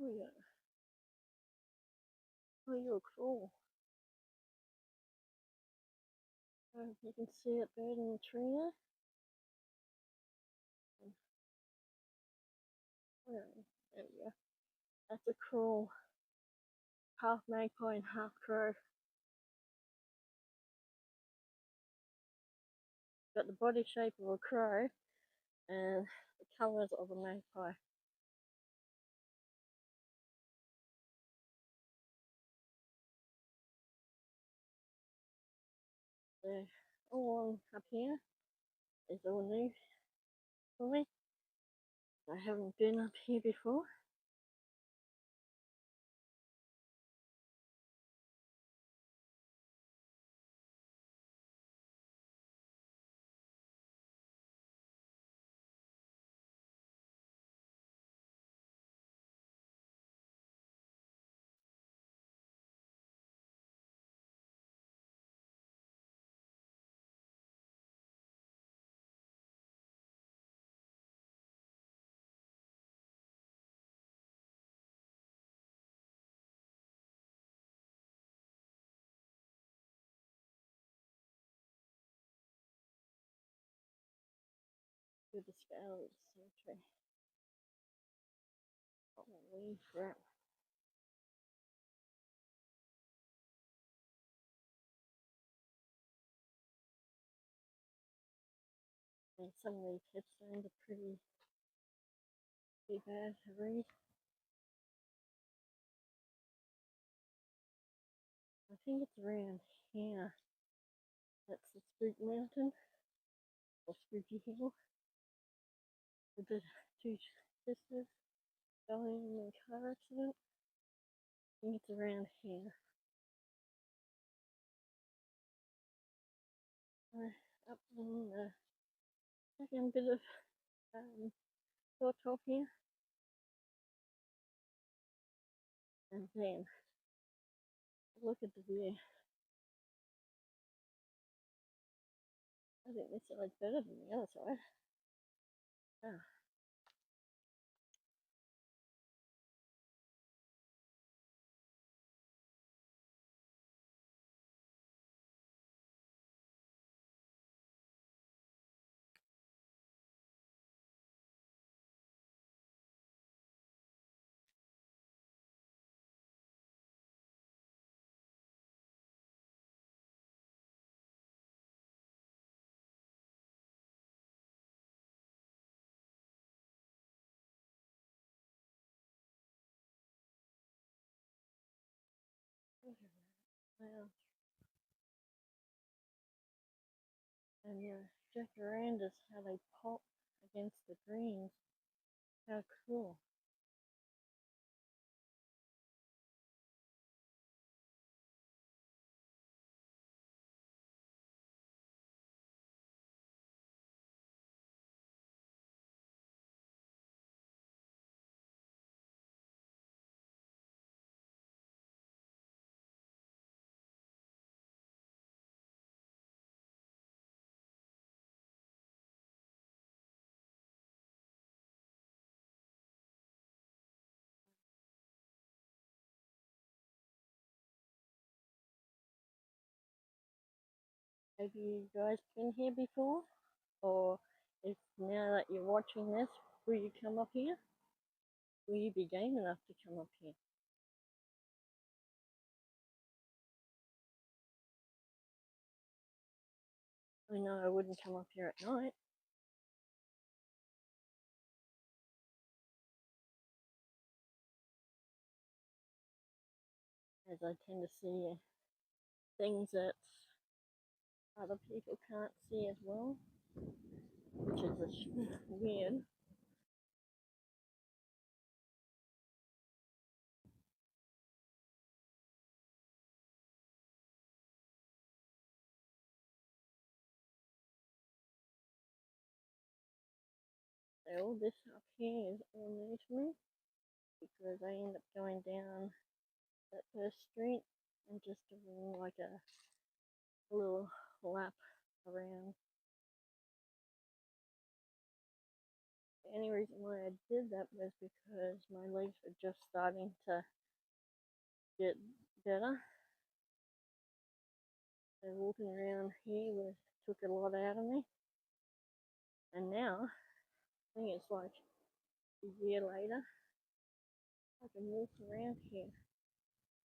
Oh yeah. Oh, you're cool. You can see it bird in the tree there. Where there we go. That's a crow. Half magpie and half crow. Got the body shape of a crow and the colours of a magpie. So all up here is all new for me. I haven't been up here before. To the Toowong Cemetery. Holy crap. And some of these headstones are pretty bad to read. I think it's around here. That's the Spook Mountain or Spooky Hill with the two sisters going in a car accident. I think it's around here. Up in the second bit of hilltop here. And then look at the view. I think this side's better than the other side. Ah. Wow. And jacarandas, how they pop against the greens. How cool. Have you guys been here before? Or if now that you're watching this, will you come up here? Will you be game enough to come up here? I know I wouldn't come up here at night, as I tend to see things that other people can't see as well, which is weird. So all this up here is all new to me because I end up going down that first street and just doing like a little lap around. The only reason why I did that was because my legs were just starting to get better. So walking around here took a lot out of me. And now, I think it's like a year later, I can walk around here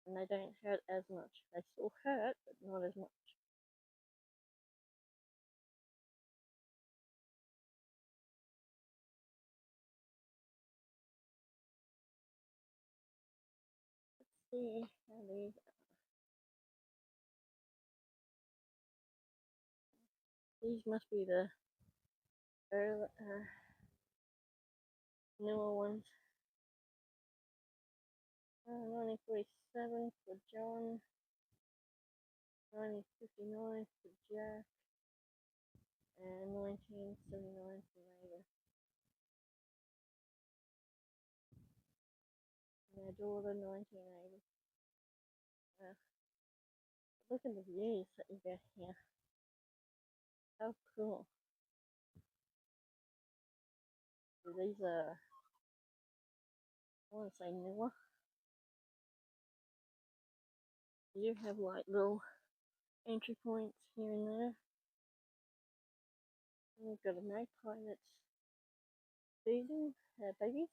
and they don't hurt as much. They still hurt, but not as much. Let's see how these are. These must be the newer ones. 1947 for John, 1959 for Jack, and 1979 for Raider. And their daughter, 1980. Look at the views that you get here. How cool. These are, I want to say newer. You have like little entry points here and there. And we've got a magpie that's feeding her babies.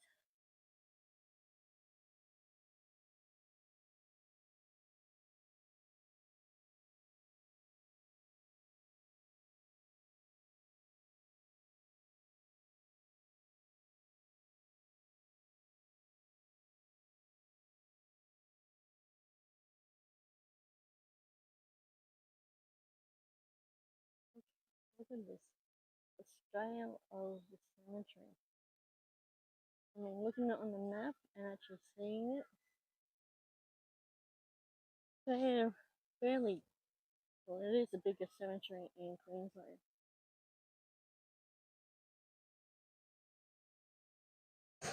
Look at this, the scale of the cemetery. I mean, looking at it on the map and actually seeing it, they're fairly, well, it is the biggest cemetery in Queensland. I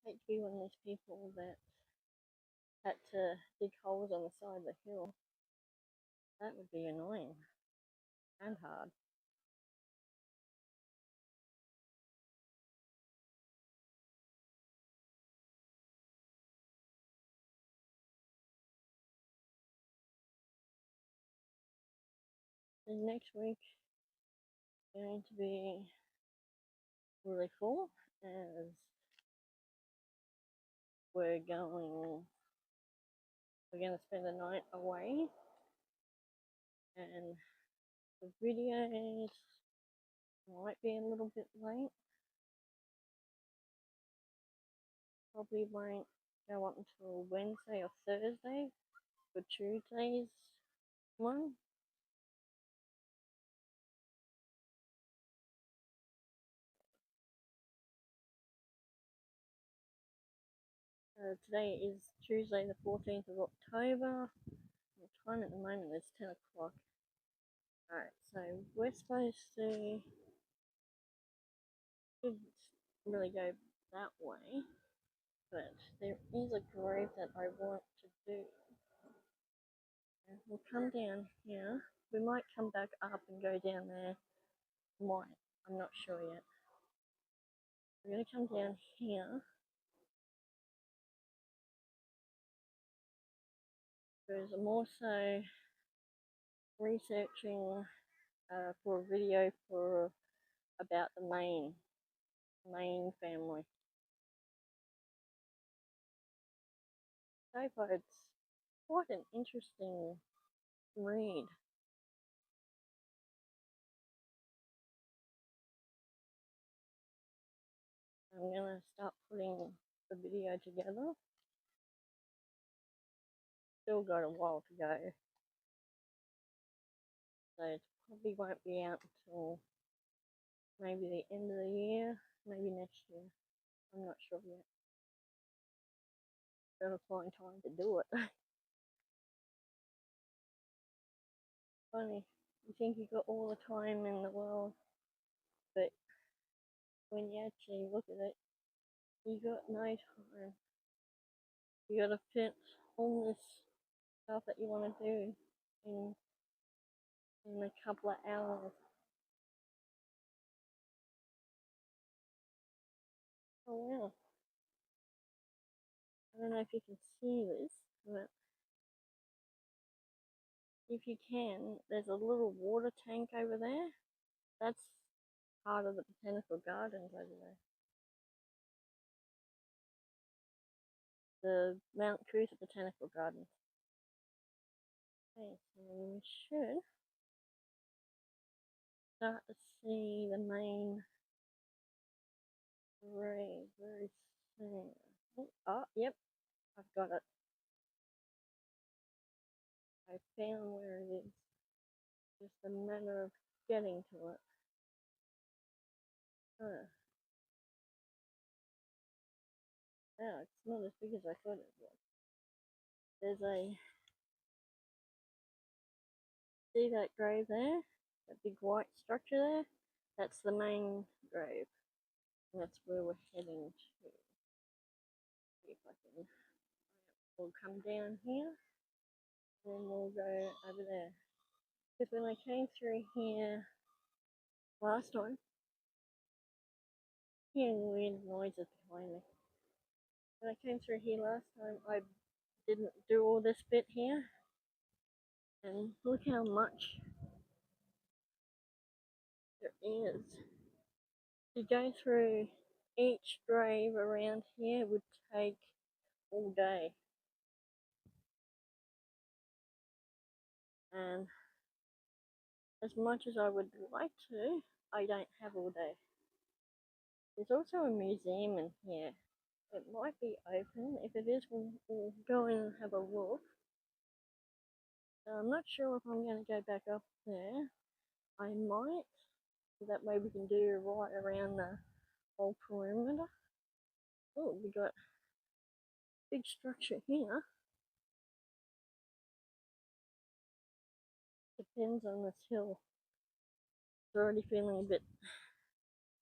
hate to be one of those people that had to dig holes on the side of the hill. That would be annoying and hard. And next week is going to be really full as we're going to spend the night away, and the videos might be a little bit late. Probably won't go up until Wednesday or Thursday for Tuesday's one. Today is Tuesday the 14th of October. The time at the moment is 10 o'clock. Alright, so we're supposed to should really go that way, but there is a grave that I want to do. And we'll come down here. We might come back up and go down there. Might. I'm not sure yet. We're going to come down here because I'm also researching for a video about the main family. So far, it's quite an interesting read. I'm going to start putting the video together. Still got a while to go, so it probably won't be out until maybe the end of the year, maybe next year. I'm not sure yet. Gotta find time to do it. Funny, you think you got all the time in the world, but when you actually look at it, you got no time. You gotta fit all this stuff that you want to do in a couple of hours. Oh wow. I don't know if you can see this, but if you can, there's a little water tank over there. That's part of the botanical gardens over there. The Mount Cruiser Botanical Gardens. Okay, so we should start to see the main grave very soon. Oh, yep, I've got it. I found where it is. Just a matter of getting to it. Huh. Yeah, it's not as big as I thought it was. There's a, see that grave there? That big white structure there? That's the main grave. And that's where we're heading to. See if I can, we'll come down here, and then we'll go over there. Because when I came through here last time, hearing weird noises behind me. When I came through here last time, I didn't do all this bit here. And look how much there is. To go through each grave around here would take all day. And as much as I would like to, I don't have all day. There's also a museum in here. It might be open. If it is, we'll go in and have a look. So I'm not sure if I'm going to go back up there. I might. So that way we can do right around the whole perimeter. Oh, we got a big structure here. Depends on this hill. It's already feeling a bit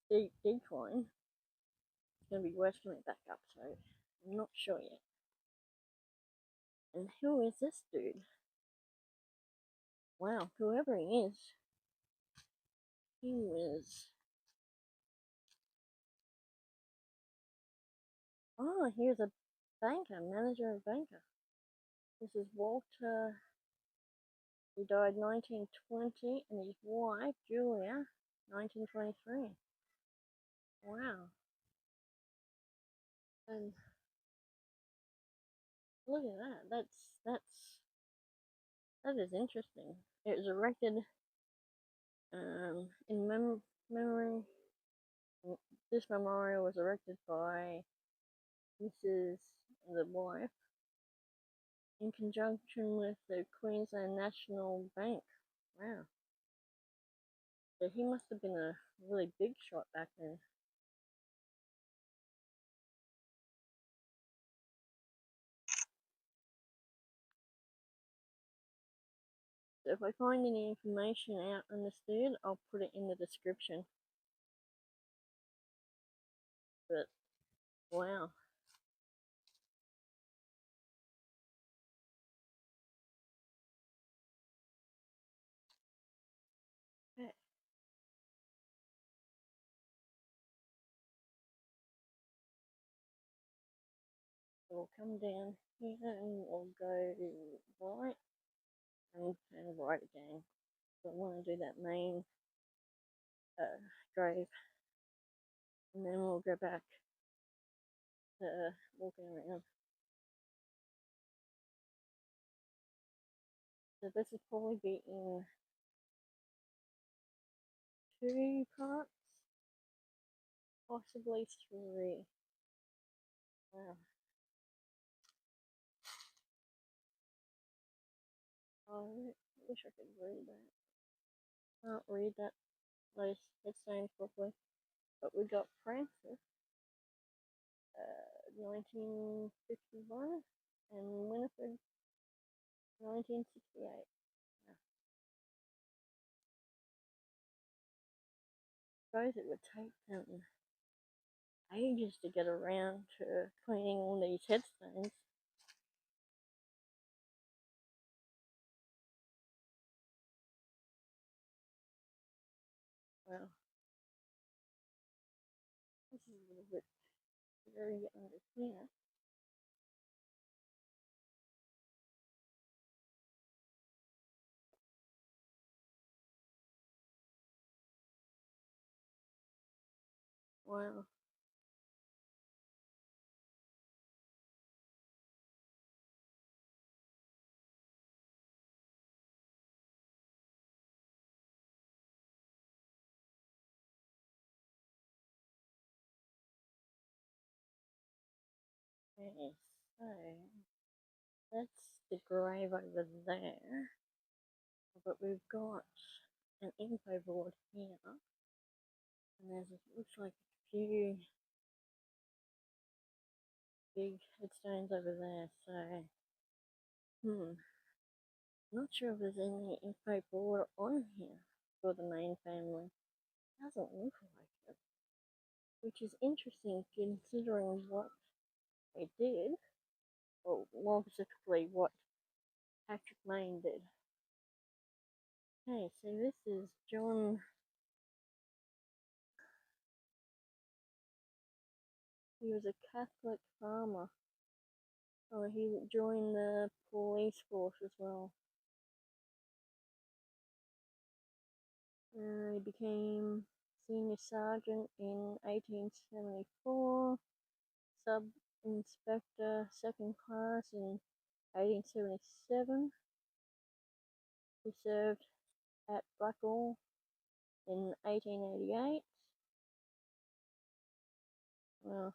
steep decline. It's going to be worse coming back up, so I'm not sure yet. And who is this dude? Wow, whoever he is. Oh, here's a banker, manager of banker. This is Walter. He died 1920, and his wife, Julia, 1923. Wow. And look at that. That is interesting. It was erected in memory. This memorial was erected by Mrs. the wife in conjunction with the Queensland National Bank. Wow. So he must have been a really big shot back then. So if I find any information out on this dude, I'll put it in the description. But wow. Okay. So we'll come down here and we'll go right and right again. So I want to do that main grave, and then we'll go back to walking around. So this will probably be in 2 parts, possibly 3. Wow. I wish I could read that. Can't read that those headstones properly. But we got Francis, 1951, and Winifred, 1968. I suppose it would take them ages to get around to cleaning all these headstones. Well, this is a little bit area under here. Wow. Okay, so that's the grave over there. But we've got an info board here. And there's looks like a few big headstones over there, so not sure if there's any info board on here for the main family. Doesn't look like it. Which is interesting considering what they did, or more specifically what Patrick Main did. Okay, so this is John. He was a Catholic farmer. Oh, he joined the police force as well. He became senior sergeant in 1874, sub-inspector second class in 1877. He served at Blackall in 1888. Well,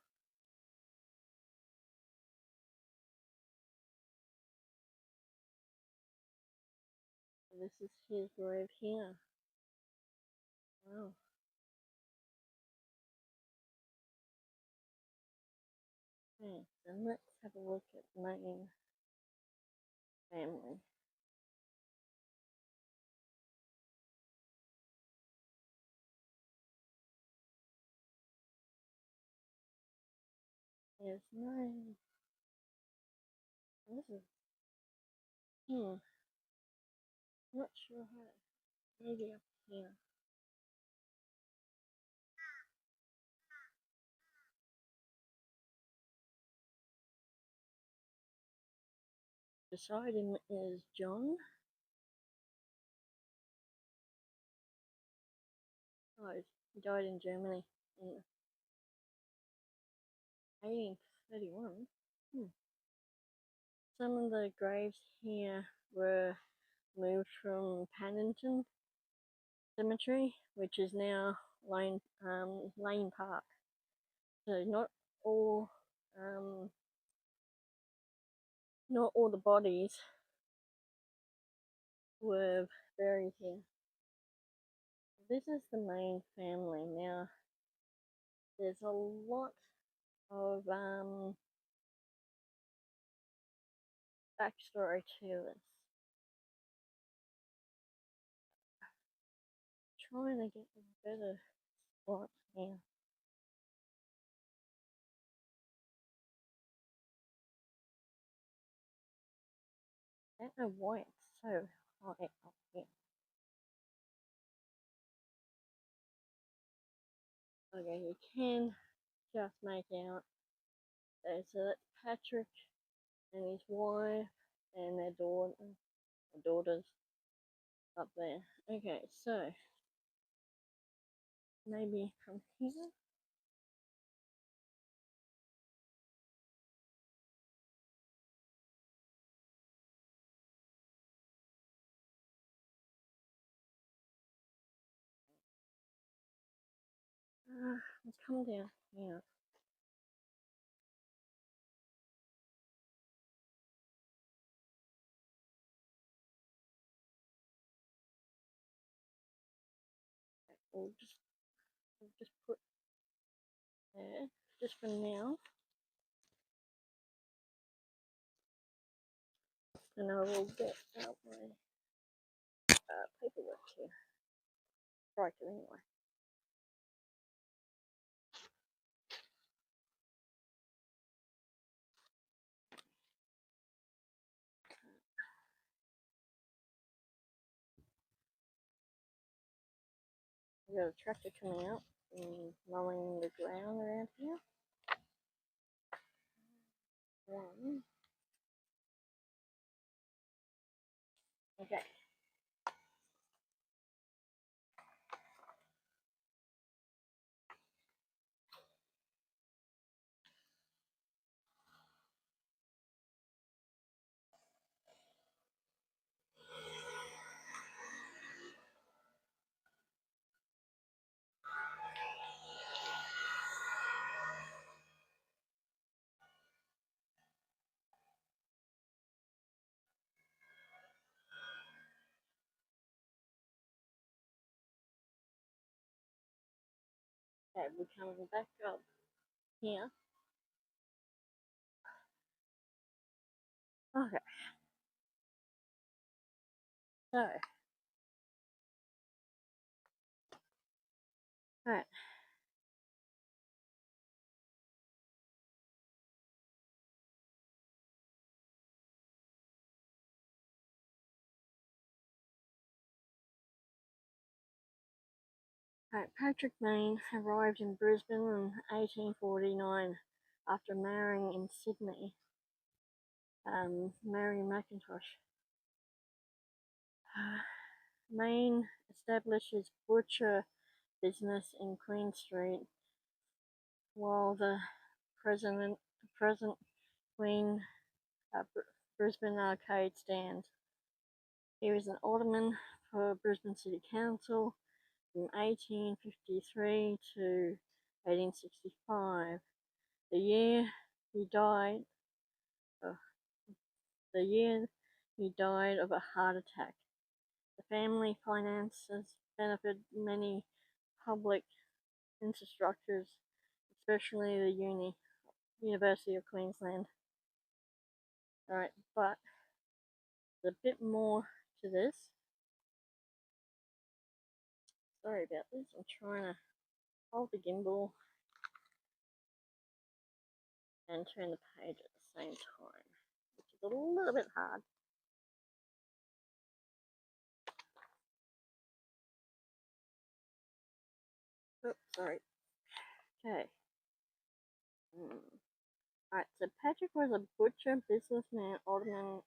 this is his grave here. Wow. Okay, so let's have a look at main family. There's no. This is. Not sure how. Maybe up here. Beside him is John. Oh, he died in Germany in 1831. Some of the graves here were moved from Paddington Cemetery, which is now Lane Park. So um, not all the bodies were buried here. This is the main family. Now, there's a lot of backstory to this. Trying to get a better spot here. I don't know why it's so high up here. Okay, you can just make out. So that's Patrick and his wife and their daughters up there. Okay, so maybe from here. Let's come down here. We'll just put there just for now. And I will get out my paperwork here. Try to anyway. We got a tractor coming out and mowing the ground around here. Okay, we're coming back up here. Okay, so, alright. Alright, Patrick Mayne arrived in Brisbane in 1849 after marrying in Sydney, Mary McIntosh. Mayne established his butcher business in Queen Street, while the present Queen Brisbane Arcade stands. He was an alderman for Brisbane City Council from 1853 to 1865. The year he died, uh, the year he died of a heart attack. The family finances benefited many public infrastructures, especially the University of Queensland. Alright, but there's a bit more to this. Sorry about this, I'm trying to hold the gimbal and turn the page at the same time, which is a little bit hard. Oops, sorry. Okay. Alright, so Patrick was a butcher, businessman, alderman,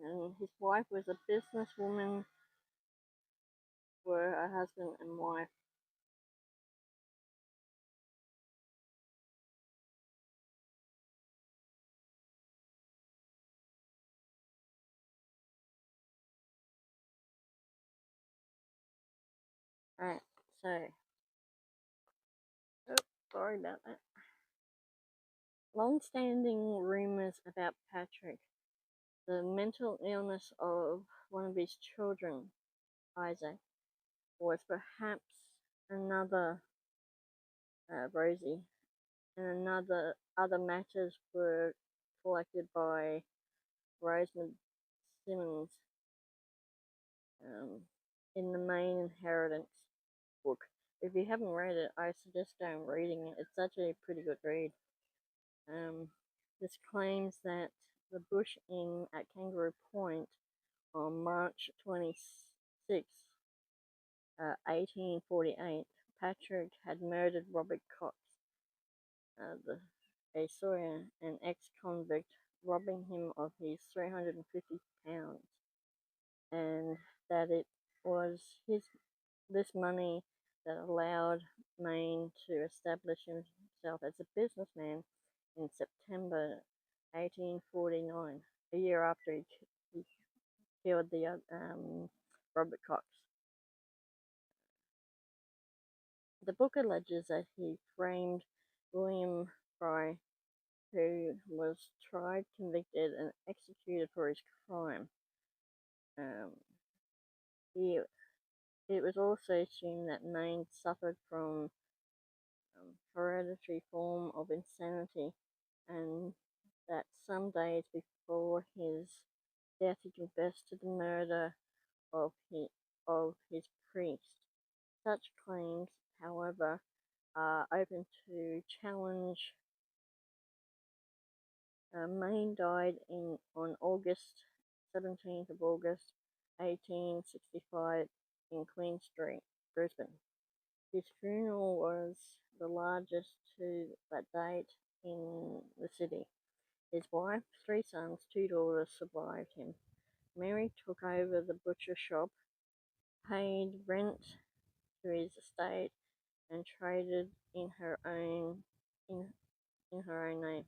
and his wife was a businesswoman, were a husband and wife. Alright, so, sorry about that. Long-standing rumours about Patrick, the mental illness of one of his children, Isaac, was perhaps another Rosie, and other matters were collected by Rosamond Simmons in the main inheritance book. If you haven't read it, I suggest going reading it. It's actually a pretty good read. This claims that the Bush Inn at Kangaroo Point on March 26, 1848, Patrick had murdered Robert Cox, a sawyer, an ex-convict, robbing him of his £350, and that it was this money that allowed Mayne to establish himself as a businessman in September 1849, a year after he killed the Robert Cox. The book alleges that he framed William Fry, who was tried, convicted, and executed for his crime. It was also assumed that Mayne suffered from hereditary form of insanity, and that some days before his death he confessed to the murder of his priest. Such claims, however, are open to challenge. Mayne died on August 17th of August 1865 in Queen Street, Brisbane. His funeral was the largest to that date in the city. His wife, 3 sons, 2 daughters survived him. Mary took over the butcher shop, paid rent to his estate, and traded in her own name.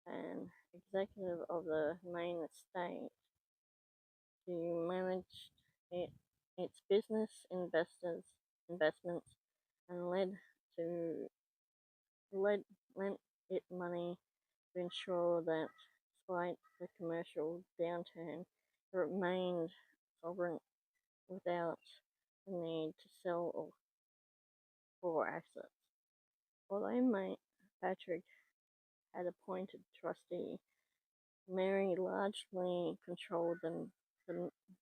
An executive of the main estate, she managed its business investments and lent it money to ensure that, despite the commercial downturn, it remained sovereign without the need to sell or assets. Although Patrick had appointed trustee, Mary largely controlled the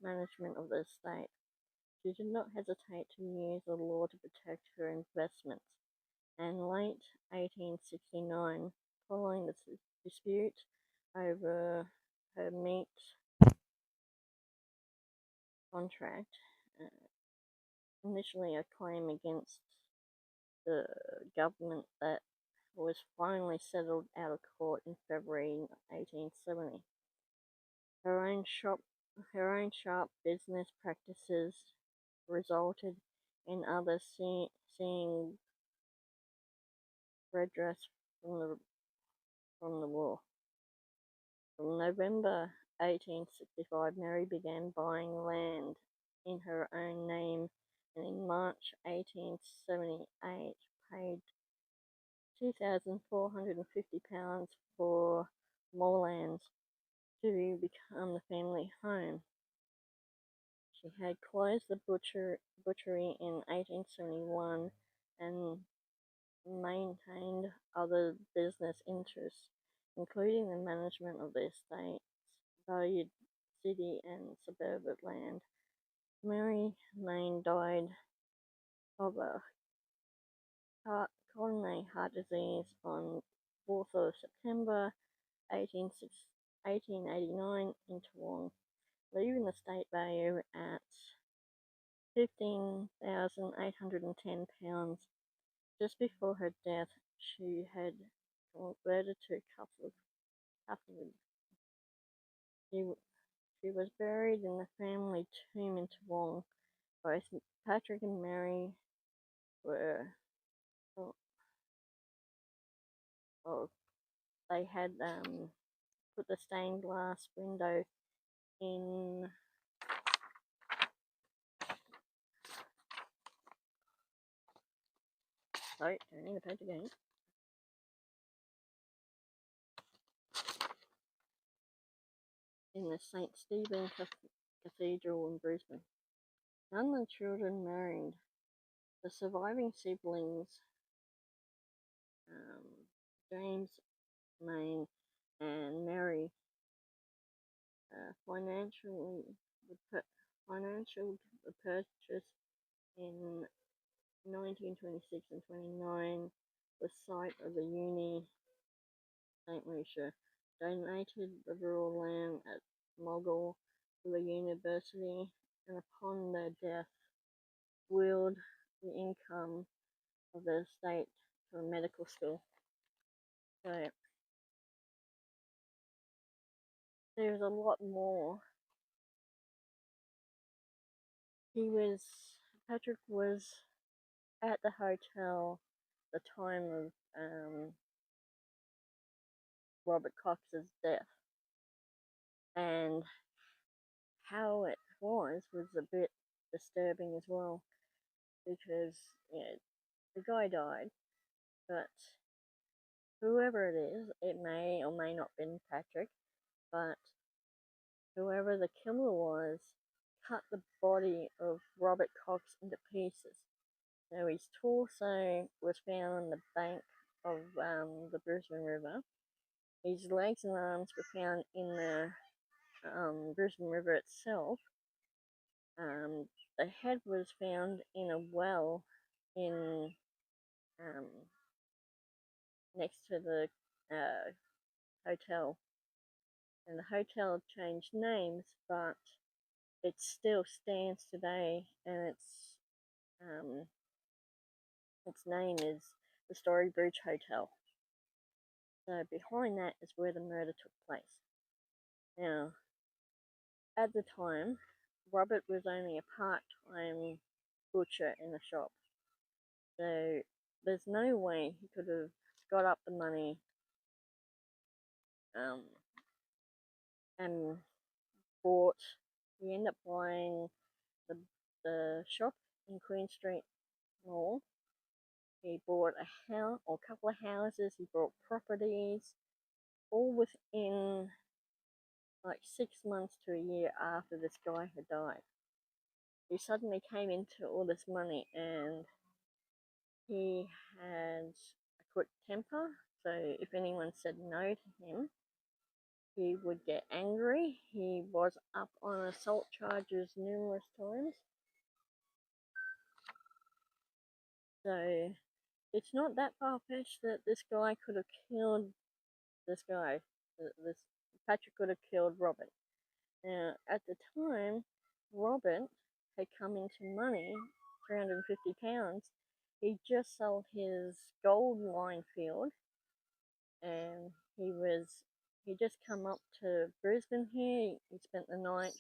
management of the estate. She did not hesitate to use the law to protect her investments, and in late 1869, following the dispute over her meat contract, uh, initially a claim against the government that was finally settled out of court in February 1870. Her own sharp business practices resulted in others seeing redress from the war. From November 1865, Mary began buying land in her own name, and in March 1878 paid £2,450 for moorlands to become the family home. She had closed the butchery in 1871 and maintained other business interests, including the management of the estate's valued city and suburban land. Mary Main died of a coronary heart disease on 4th of September 1889 in Toowong, leaving the estate value at £15,810. Just before her death, she had converted to Catholic. She was buried in the family tomb in Toowong. Both Patrick and Mary were, oh, oh, they had put the stained glass window in. Sorry, turning the page again. In the St. Stephen Cathedral in Brisbane. None of the children married. The surviving siblings, James, Main, and Mary, financial the purchase in 1926 and 29, the site of the Uni St. Lucia, donated the rural land at Mogul to the university, and upon their death, willed the income of the estate to a medical school. So there's a lot more. Patrick was at the hotel the time of Robert Cox's death, and how it was a bit disturbing as well, because the guy died, but whoever it is, it may or may not have been Patrick, but whoever the killer was cut the body of Robert Cox into pieces. So his torso was found on the bank of the Brisbane River. His legs and arms were found in the Brisbane River itself. The head was found in a well in next to the hotel, and the hotel changed names, but it still stands today, and its name is the Story Bridge Hotel. So behind that is where the murder took place. Now, at the time, Robert was only a part-time butcher in the shop, so there's no way he could have got up the money and bought. He ended up buying the shop in Queen Street Mall. He bought a house or a couple of houses. He bought properties, all within like 6 months to a year after this guy had died. he suddenly came into all this money, and he had a quick temper. So if anyone said no to him, he would get angry. He was up on assault charges numerous times. So it's not that far-fetched that this guy could have killed this guy. This Patrick could have killed Robert. Now, at the time, Robert had come into money, £350. He just sold his gold mine field, and he just come up to Brisbane here. He spent the night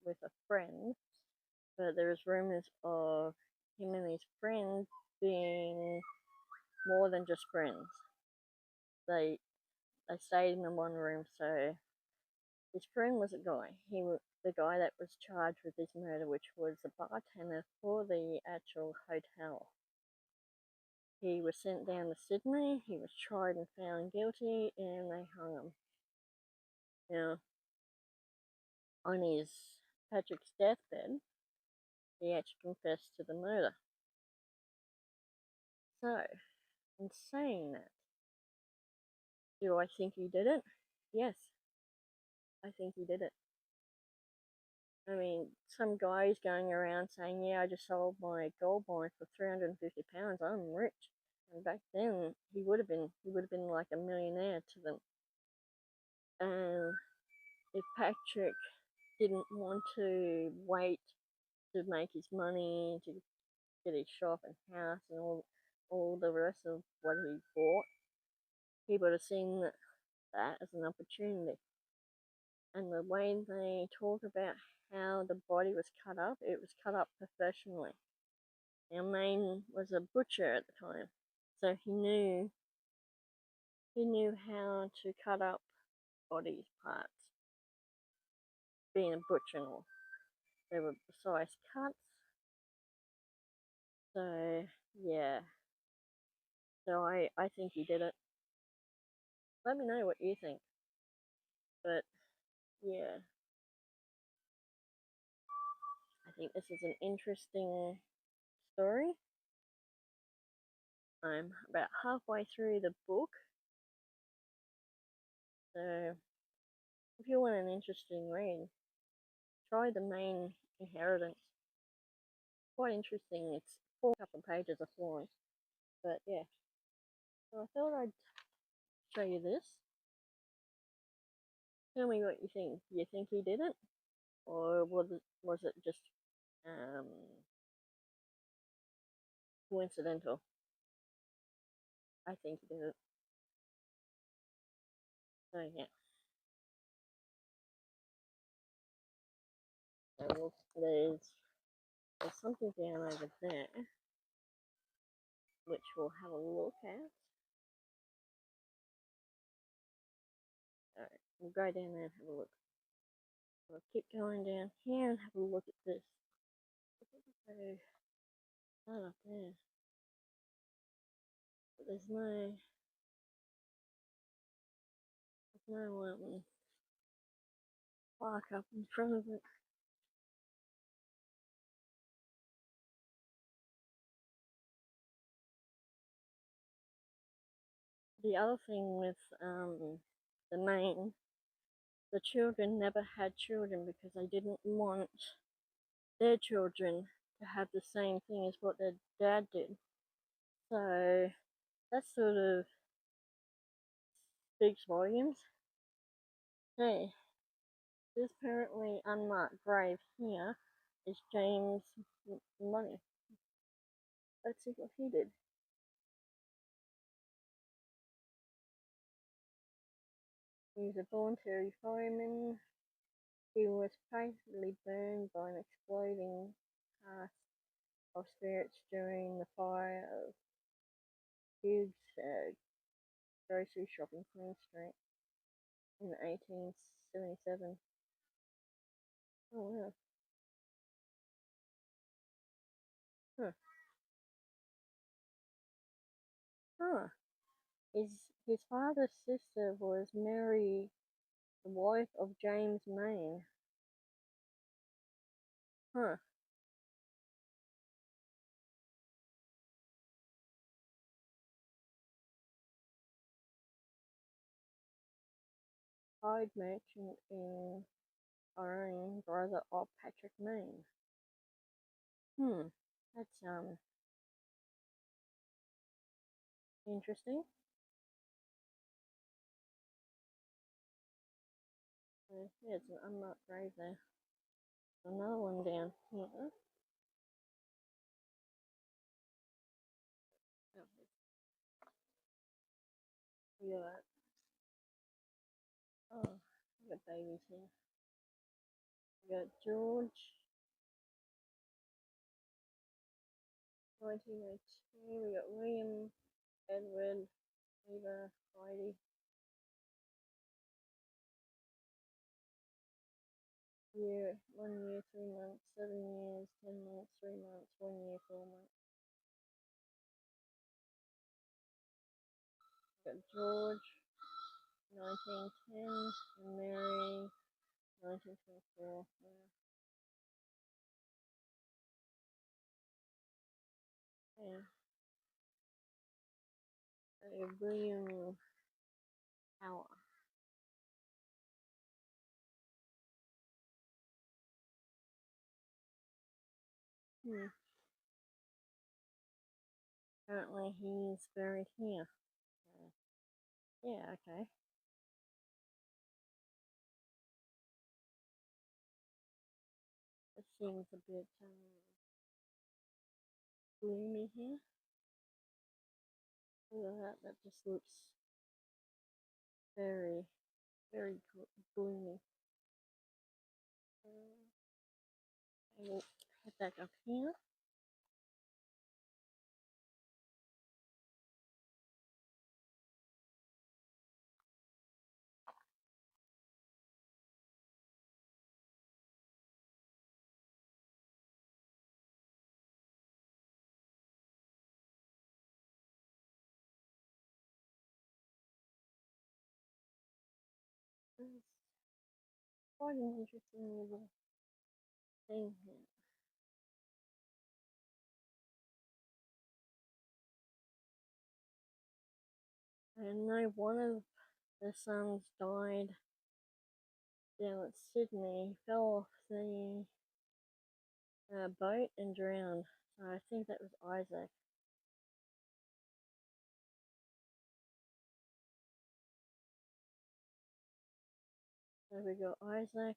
with a friend, but there was rumours of him and his friend being more than just friends. They stayed in the one room, so his friend was a guy. He was the guy that was charged with this murder, which was the bartender for the actual hotel. He was sent down to Sydney. He was tried and found guilty, and they hung him. Now, on his Patrick's deathbed, he actually confessed to the murder. So, in saying that, do I think he did it? Yes, I think he did it. I mean, some guy's going around saying, "Yeah, I just sold my gold mine for £350. I'm rich." And back then, he would have been like a millionaire to them. And if Patrick didn't want to wait to make his money, to get his shop and house and all the rest of what he bought, he would have seen that as an opportunity. And the way they talk about how the body was cut up, it was cut up professionally. Now, Maine was a butcher at the time, so he knew how to cut up body parts. Being a butcher and all, they were precise cuts. So yeah, so I think he did it. Let me know what you think. But yeah, I think this is an interesting story. I'm about halfway through the book, so if you want an interesting read, try The Maine Inheritance. Quite interesting. It's a couple of pages of flooring, but yeah. So I thought I'd show you this. Tell me what you think. Do you think he did it, or was it just um, coincidental? I think he did it. So yeah. So there's something down over there, which we'll have a look at. Alright, we'll go down there and have a look. We'll keep going down here and have a look at this. So, start up there. But there's no plaque up in front of it. The other thing with the Maine, the children never had children because they didn't want their children to have the same thing as what their dad did. So that sort of speaks volumes. Hey, this apparently unmarked grave here is James Money. Let's see what he did. He was a voluntary fireman. He was fatally burned by an exploding cast of spirits during the fire of Hughes grocery shop in Queen Street in 1877. Oh wow. Huh. Huh. His father's sister was Mary, the wife of James Maine. Huh. hide merchant in our own brother of Patrick, Maine. That's interesting. Yeah, it's an unmarked grave there. Another one down here. Oh, we got we got babies here. We got George, 1902. We got William, Edward, Eva, Heidi. Year, 1 year, 3 months, 7 years, 10 months, 3 months, 1 year, 4 months. Got George, 1910, and Mary, 1924. Yeah. William Power. Apparently he's buried here. Yeah, okay. It seems a bit gloomy here. Look at that, that just looks very, very gloomy. I will head back up here. It's quite an interesting little thing here. I know one of the sons died down at Sydney. He fell off the boat and drowned. So I think that was Isaac. So we got Isaac,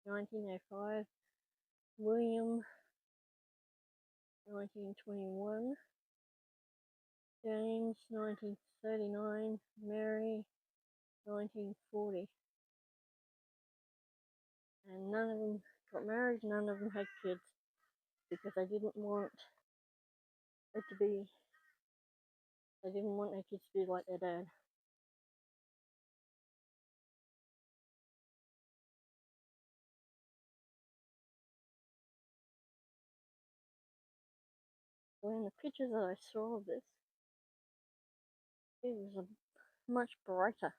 1905, William, 1921, James, 1939, Mary, 1940. And none of them got married, none of them had kids because they didn't want it to be, they didn't want their kids to be like their dad. So in the pictures that I saw of this, it was much brighter.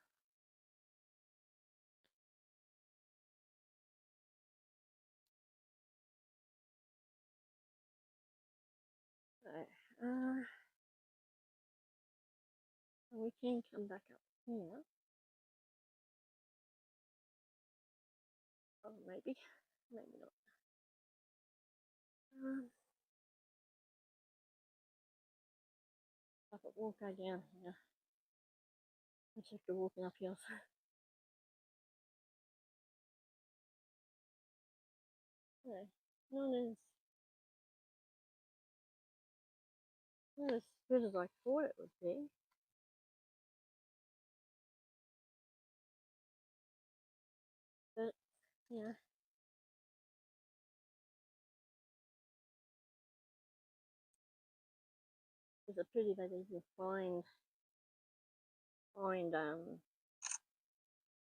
So, we can come back up here. Oh, maybe not. I thought we'll go down here. I'm sick of walking up hills. No, not as good as I thought it would be. But, yeah. It's a pity that he can find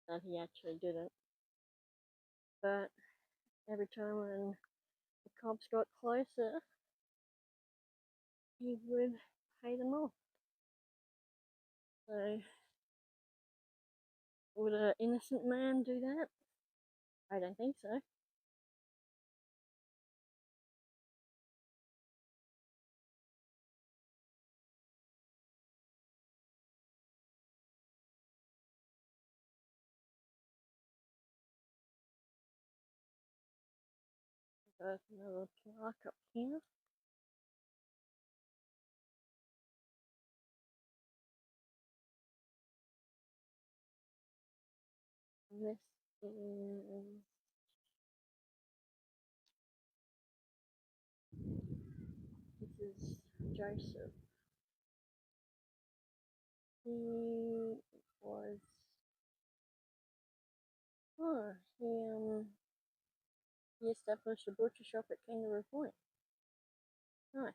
that he actually did it. But every time when the cops got closer, he would pay them off. So, would an innocent man do that? I don't think so. There's another plaque up here. And this is Joseph. He was he established a butcher shop at Kangaroo Point. Nice.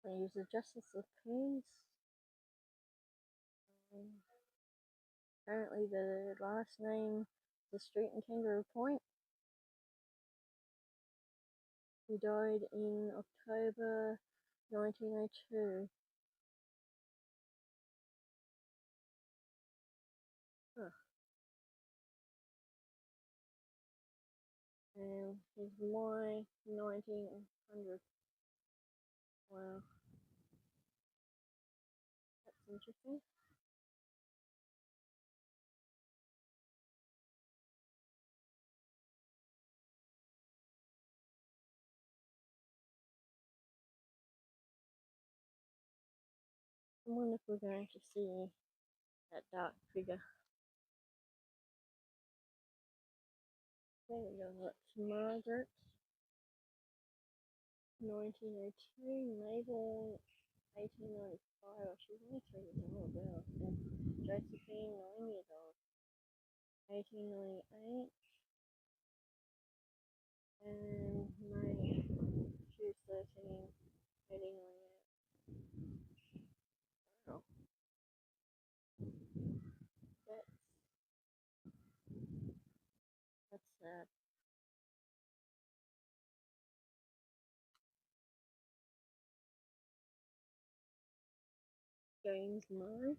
He was a justice of peace. Apparently the last name, the street in Kangaroo Point. He died in October 1902. Huh. And he's my 1900. Wow, that's interesting. I wonder if we're going to see that dark figure. There we go, that's Margaret. 1902, Mabel, 1895. Oh, she's only 3 years old, wow. And Josephine, 9 years old. 1898. And May, she was 13. 1898. Wow. That's, that's sad. James Murray,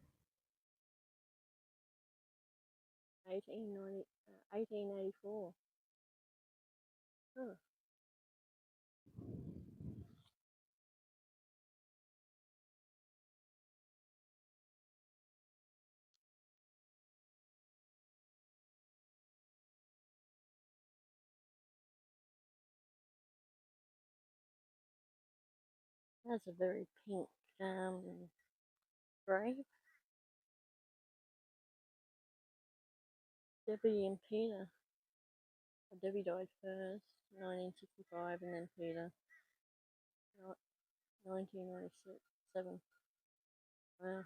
1884. Huh. That's a very pink grave. Debbie and Peter. Debbie died first, 1965, and then Peter, 1997. Wow.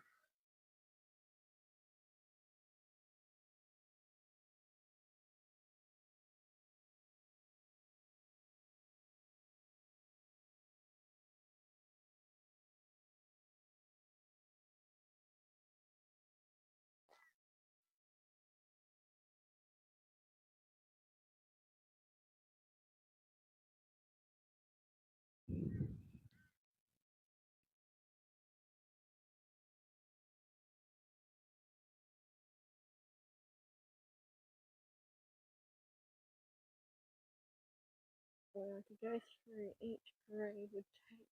Well, to go through each grave would take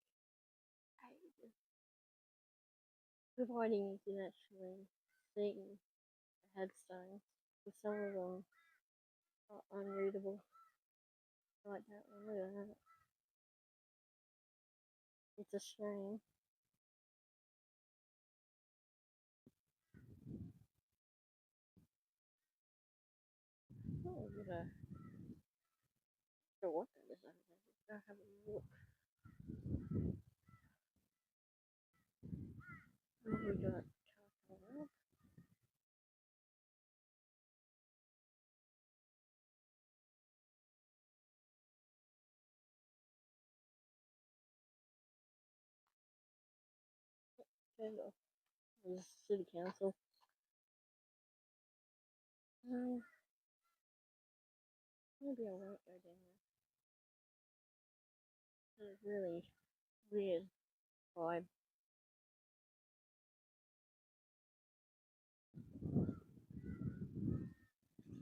ages, providing you can actually see the headstones, because some of them are unreadable. Like that one, look at that. It's a shame. Oh, look at what that is over there. Let's go have a look. Oh, we got charcoal. The city council. Maybe I won't go down there. It's a really weird vibe.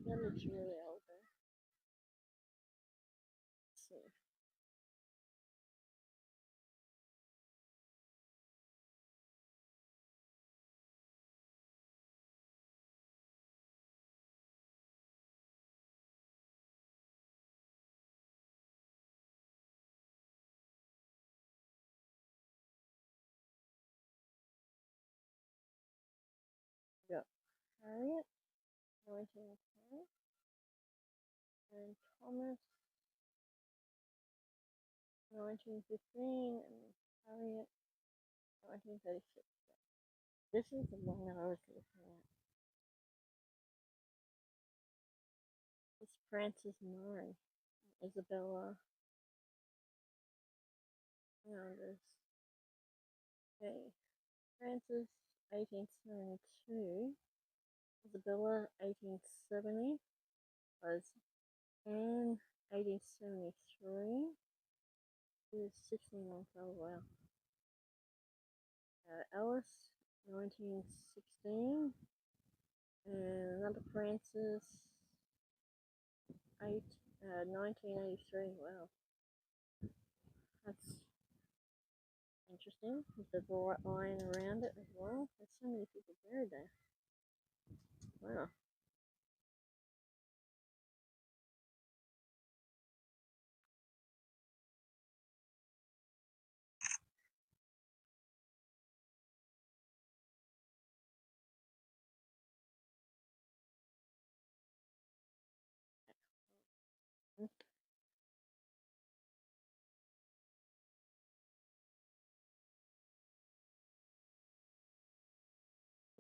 That looks really old though. Let's see. Harriet, 1910, and Thomas, 1915, and Harriet, 1936. This is the one that I was looking at. It's Frances Murray, Isabella Founders. Okay, Frances, 1872, Isabella, 1870, was Anne, 1873. She was 16 months old. Wow. Alice, 1916, and another Frances, 1983. Wow, that's interesting. With the bright line around it as well. There's so many people buried there. Wow.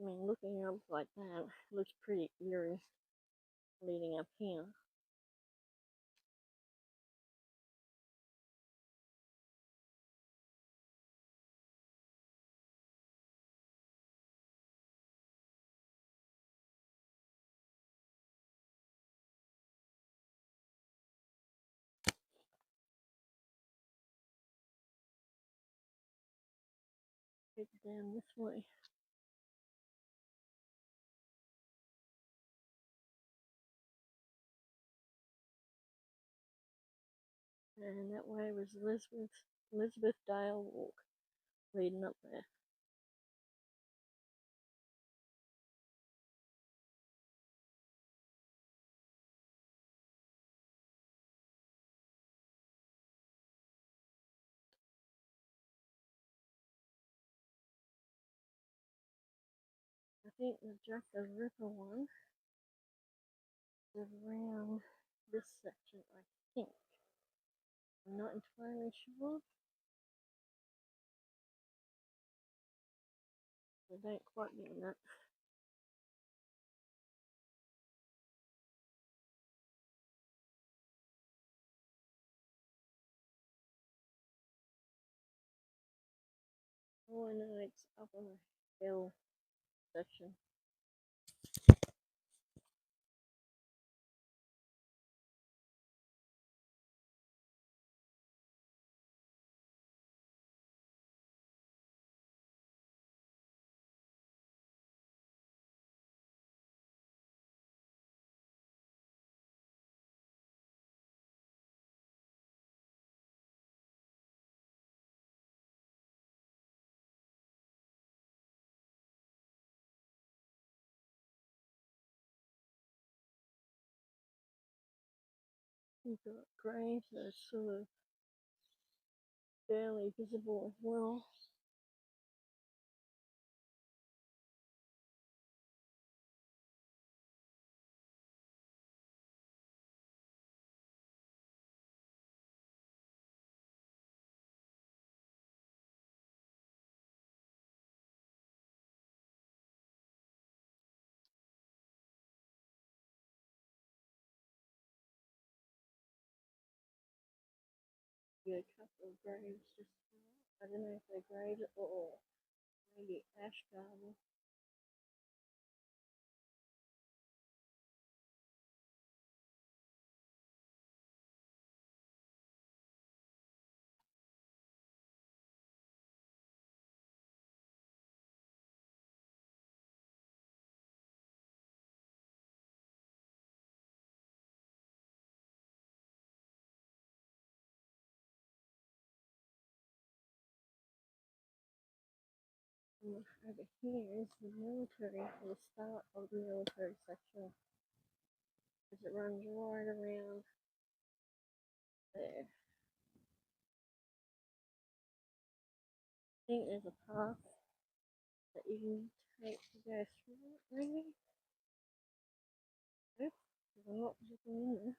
I mean, looking up like that looks pretty eerie leading up here. Head down this way. And that way was Elizabeth Dale Walk leading up there. I think the Jack the Ripper one is around this section, I think. I'm not entirely sure. I don't quite get that. All I know it's up on a hill section. You've got graves that are sort of barely visible as well. You got a couple of graves just, I don't know if they're graves or maybe ash garden. And over here is the military, the start of the military section, as it runs right around there. I think there's a path that you can take to go through it, maybe? what was in there?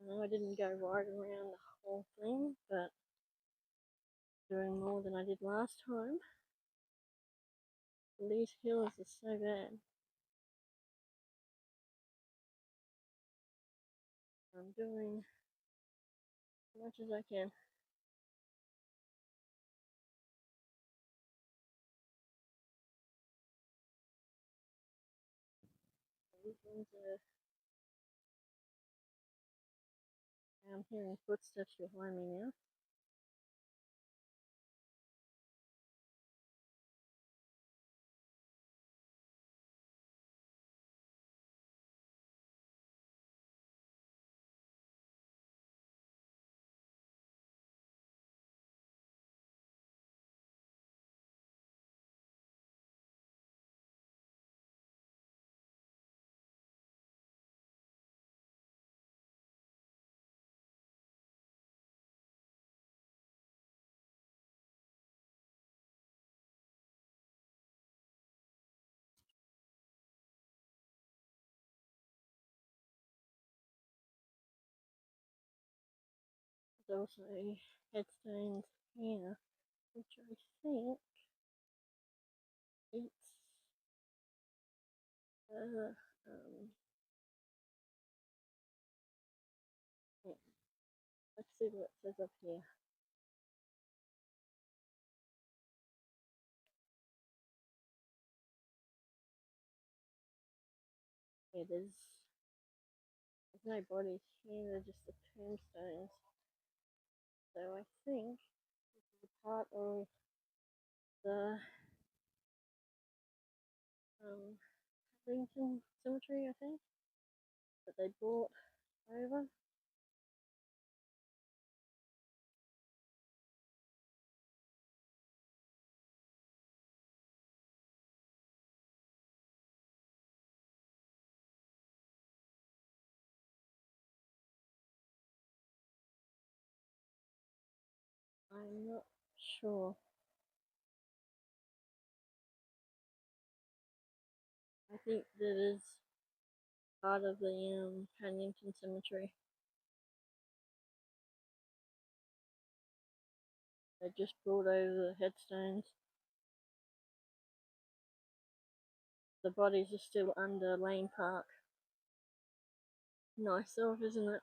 I know I didn't go right around the whole thing, but doing more than I did last time. These hills are so bad. I'm doing as much as I can. These ones are. I'm hearing footsteps behind me now. There's also headstones here, which I think it's yeah, let's see what it says up here. Yeah, there's no bodies here, they're just the tombstones. So I think this is a part of the Toowong Cemetery, I think, that they brought over. I'm not sure. I think that is part of the Paddington Cemetery. They just brought over the headstones. The bodies are still under Lane Park. Nice off, isn't it?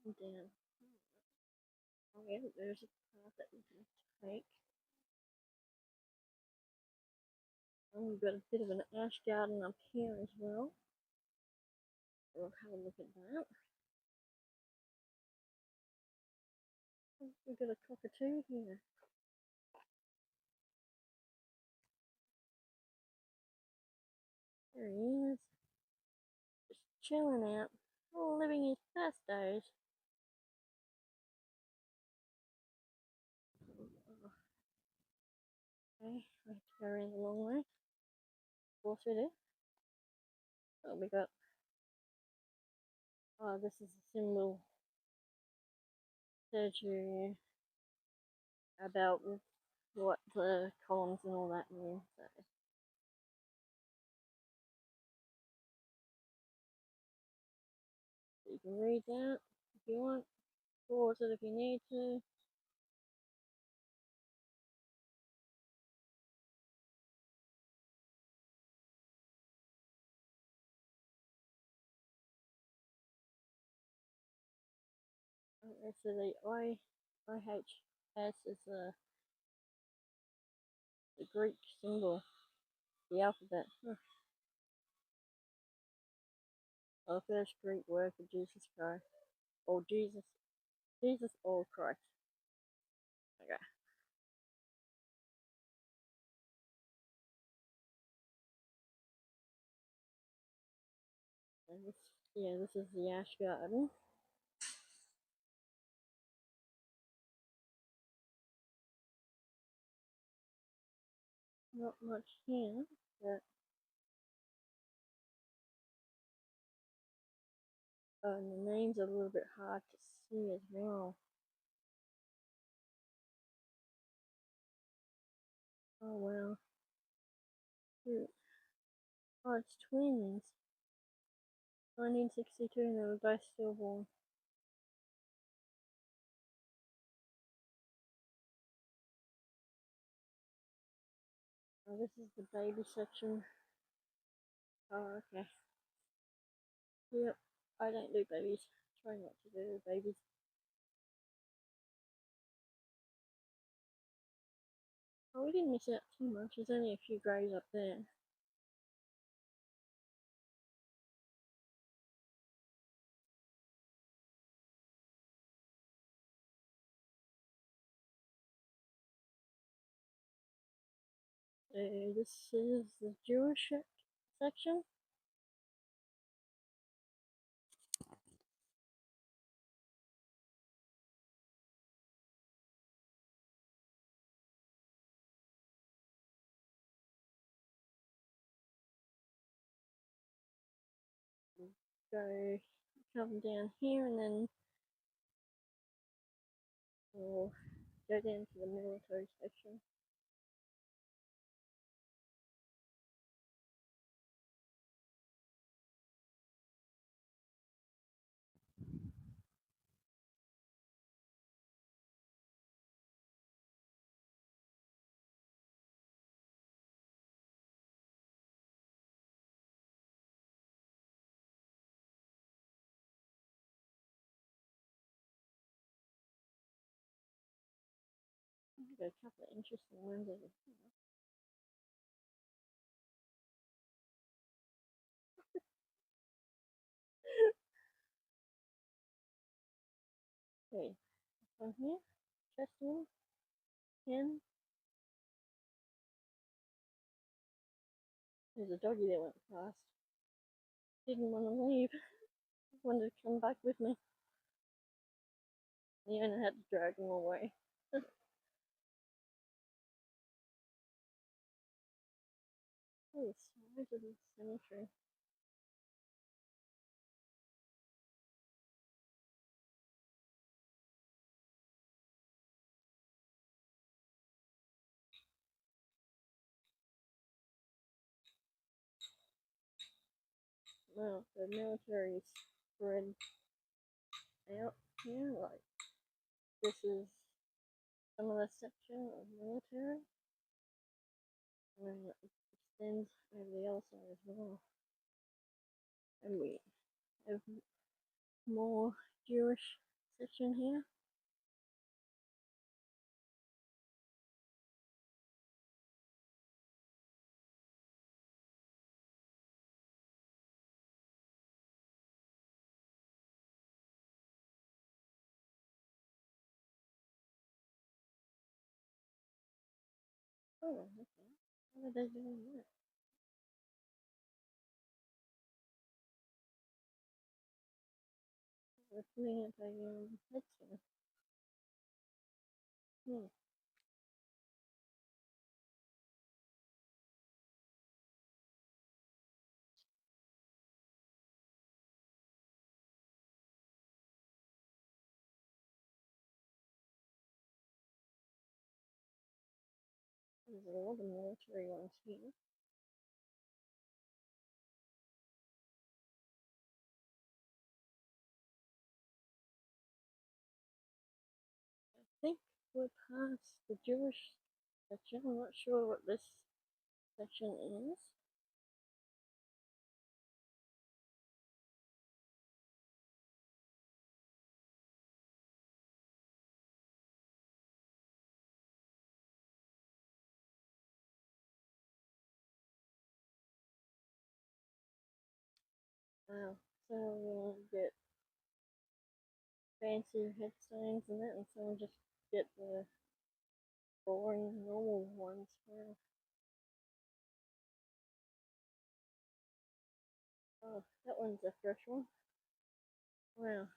Calm down. Oh yeah, there's a path that we can take. And we've got a bit of an ash garden up here as well. We'll have a look at that. We've got a cockatoo here. There he is. Just chilling out. Living his best days. Okay, I have to go around the long way. Of course we do. Oh, we got. Oh, this is a symbol. Tells you about what the columns and all that mean. So. You can read that if you want. Pause it if you need to. So the IHS is the Greek symbol, the alphabet. The first Greek word for Jesus Christ, or Jesus or Christ. Okay. And this, yeah, this is the ash garden. Not much here, but and the names are a little bit hard to see as well. Oh well. Oh, it's twins. 1962, and they were both stillborn. Oh, this is the baby section. Oh, okay. Yep. I don't do babies. Try not to do babies. Oh, we didn't miss out too much. There's only a few graves up there. So this is the Jewish section. Go come down here, and then we'll go down to the military section. Got a couple of interesting ones over here. Okay, from here, Chestnut, 10. There's a doggy that went past. Didn't want to leave. Wanted to come back with me. The owner had to drag him away. Oh, the size of the cemetery. Well, the military is spread out here. Like, this is some of the section of military. And then it extends over the other side as well. And we have more Jewish section here. Oh, okay. What are they doing there? They're putting up a headstone. Hmm. There's a lot of military ones here. I think we're past the Jewish section. I'm not sure what this section is. Wow. So we'll get fancy headstones and that, and so we'll just get the boring normal ones. Wow. Oh, that one's a fresh one. Wow.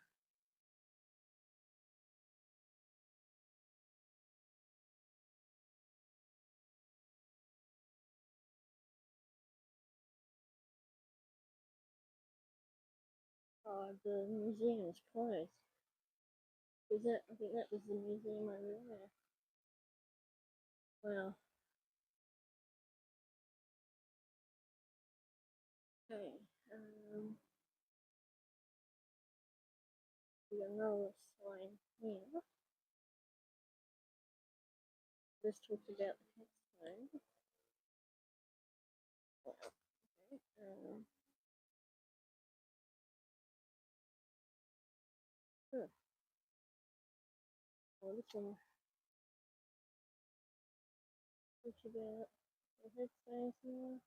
Oh, the museum's closed. Is it? I think that was the museum over there. Wow. Okay. We got another sign here. This talks about the headstone. Wow. Okay. Huh. Oh, this one talks about the headstones here.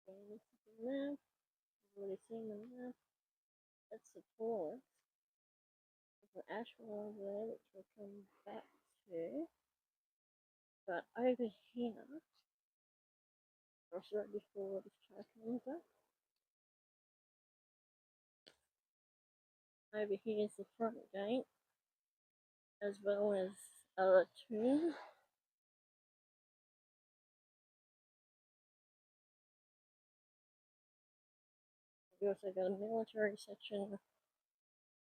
Okay, this is the map. I've already seen the map. That's the tallest. There's an ash wall there, which we'll come back to. But over here, or right before this track comes up, over here is the front gate, as well as a tomb. We also got a military section,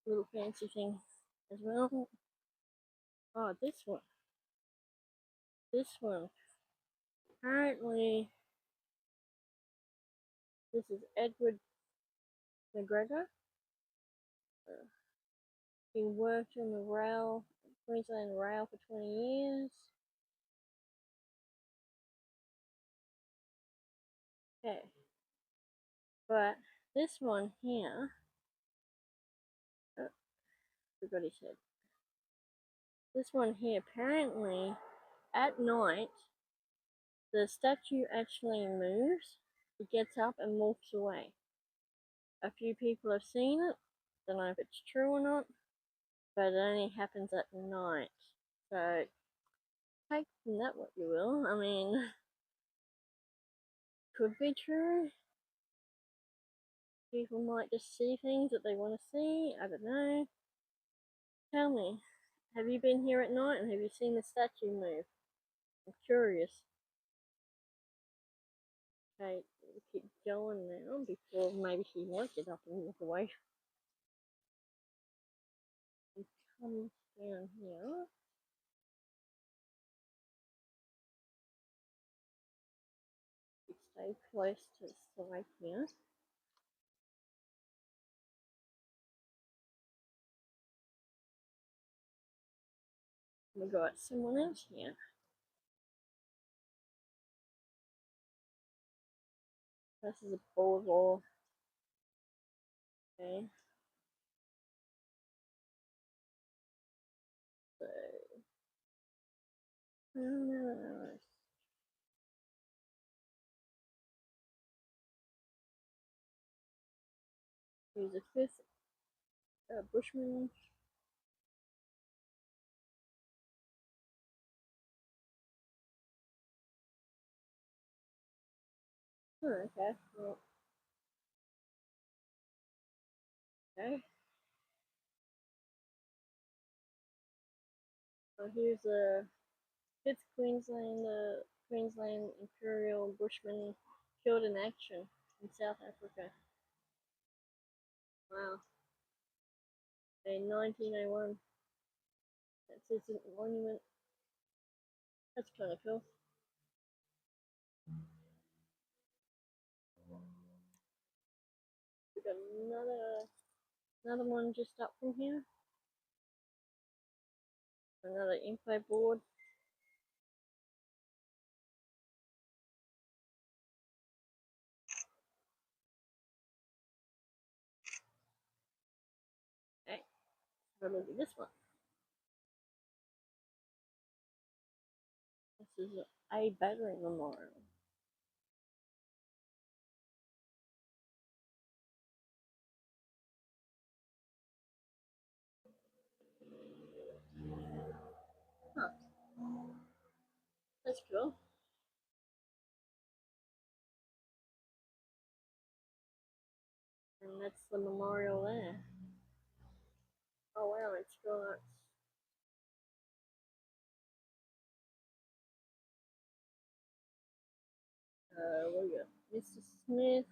little fancy thing as well. Oh, this one. This one. Apparently, this is Edward McGregor. He worked in the rail, Queensland Rail for 20 years. Okay. But this one here, oh, forgot his head. This one here, apparently, at night, the statue actually moves. It gets up and walks away. A few people have seen it. Don't know if it's true or not, but it only happens at night. So take from that what you will. I mean, could be true. People might just see things that they want to see. I don't know. Tell me, have you been here at night and have you seen the statue move? I'm curious. Okay, we'll keep going now before maybe she might get up and walk away. And come down here. Stay close to the side here. We got someone else here. This is a boardwalk. Okay. So, here's a fifth bushman. Oh, okay. Well, okay. So here's a fifth Queensland Imperial Bushman killed in action in South Africa. Wow. In 1901. That's his monument. That's kind of cool. We got another one just up from here. Another info board. Okay, have a look at this one. This is a battery memorial. Huh. That's cool. And that's the memorial there. Oh wow, it's got what we got? Mr. Smith,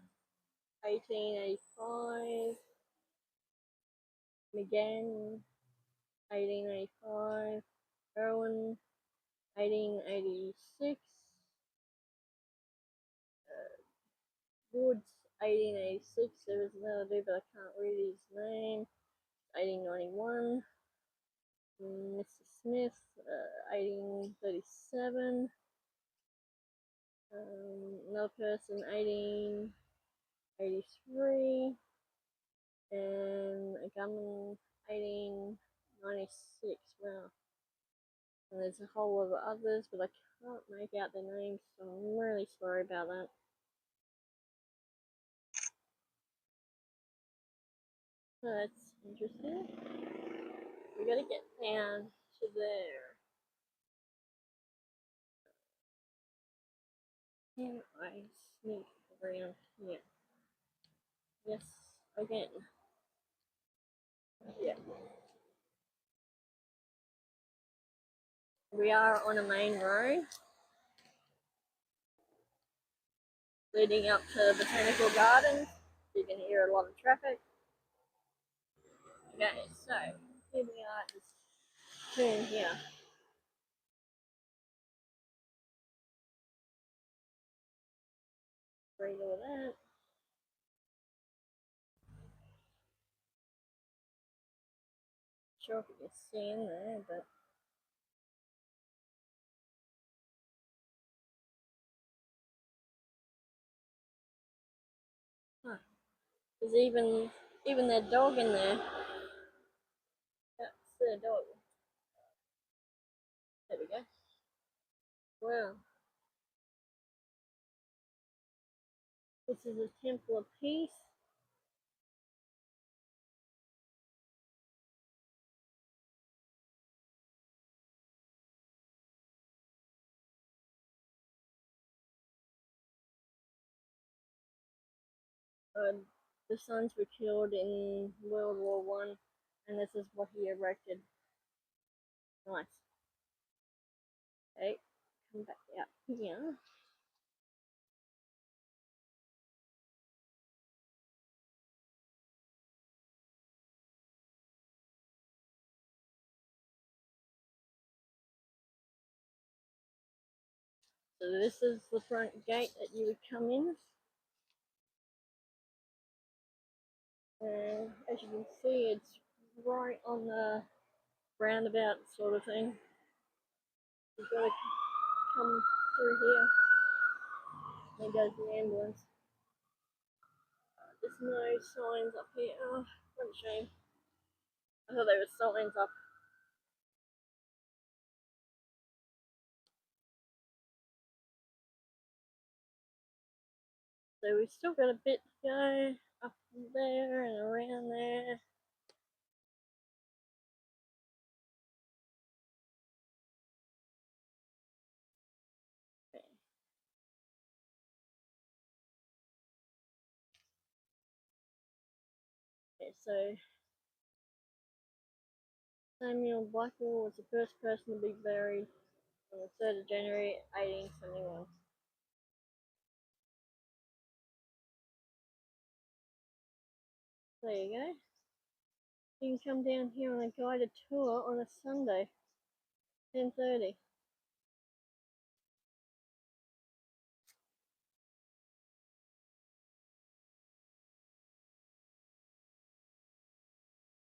1885. McGann, 1885. Irwin, 1886. Woods, 1886. There was another dude, but I can't read his name. 1891. Mr. Smith, 1837. Another person, 1883. And a gunman, 1896. Wow. And there's a whole lot of others, but I can't make out their names, so I'm really sorry about that. So that's interesting. We gotta get down to there. Can I sneak around here? Yes, again. Yeah. We are on a main road leading up to Botanical Gardens. You can hear a lot of traffic. Okay, so here we are at this tomb here. Read all that. Sure if you can see in there, but huh. There's even their dog in there. That's their dog. There we go. Wow. This is a temple of peace. The sons were killed in World War One, and this is what he erected. Nice. Okay, come back out here. So this is the front gate that you would come in. And as you can see, it's right on the roundabout sort of thing. You've got to come through here. There goes the ambulance. There's no signs up here. Oh, what a shame. I thought there were signs up. So we've still got a bit to go up there and around there. Okay. Okay, so Samuel Blackwell was the first person to be buried on the 3rd of January 1871. There you go. You can come down here on a guided tour on a Sunday, 10:30.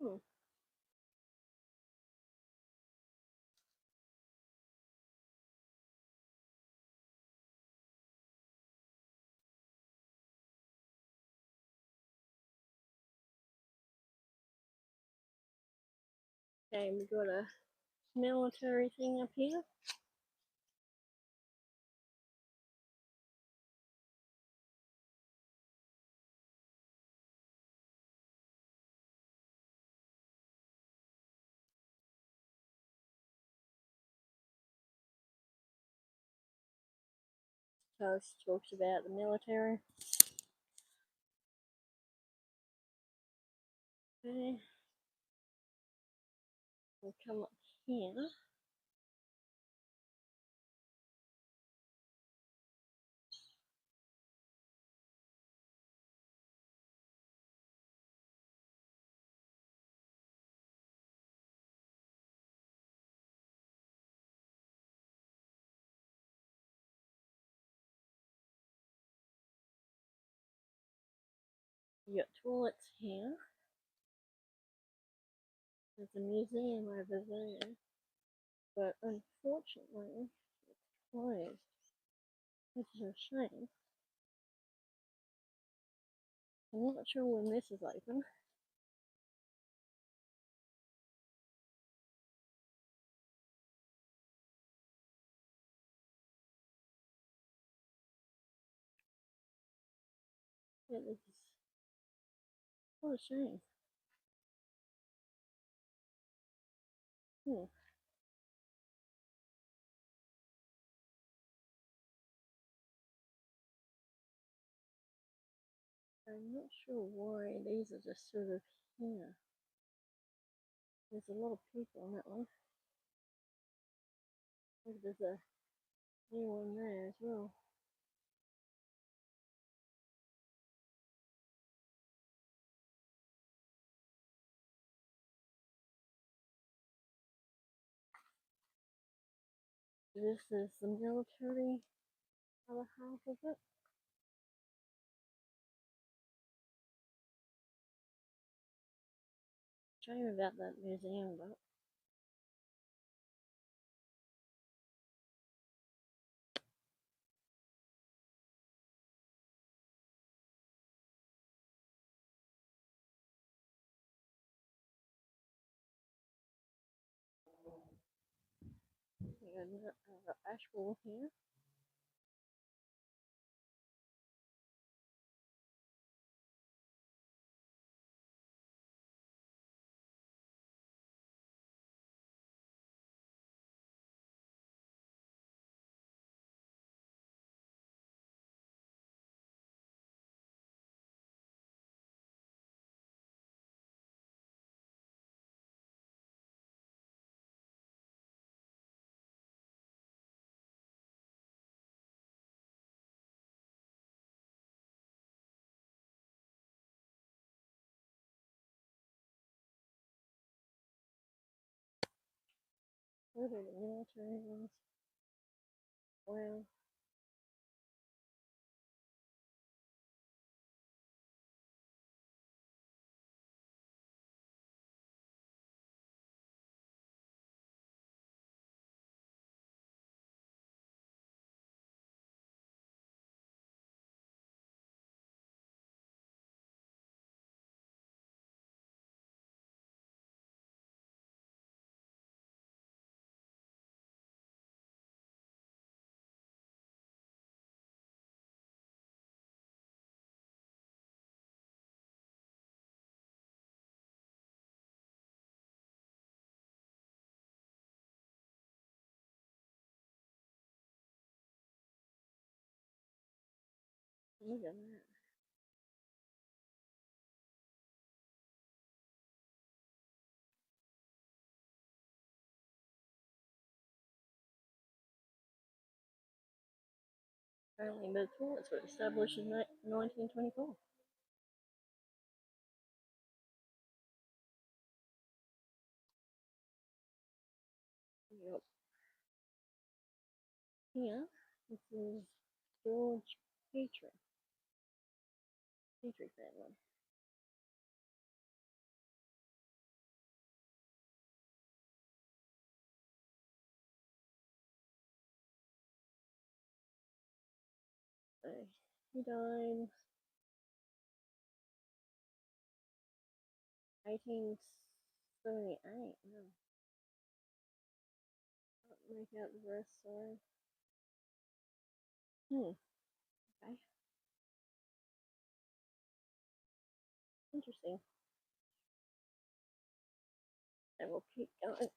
Hmm. Okay, we've got a military thing up here. post talks about the military. Okay. We'll come up here. You got toilets here. There's a museum over there, but unfortunately it's closed, which is a shame. I'm not sure when this is open. Yeah, this is what a shame. Hmm. I'm not sure why these are just sort of here. There's a lot of people on that one. There's a new one there as well. This is the military other half of it. Shame about that museum, but we got another ash wall here. Where are the military ones? Well, look at that. Apparently the toilets were established in 1924. Yep. Here, this is George Petrie. Petrie family. So he died 1878. No, can't make out the rest, sorry. Okay. Interesting. And we'll keep going up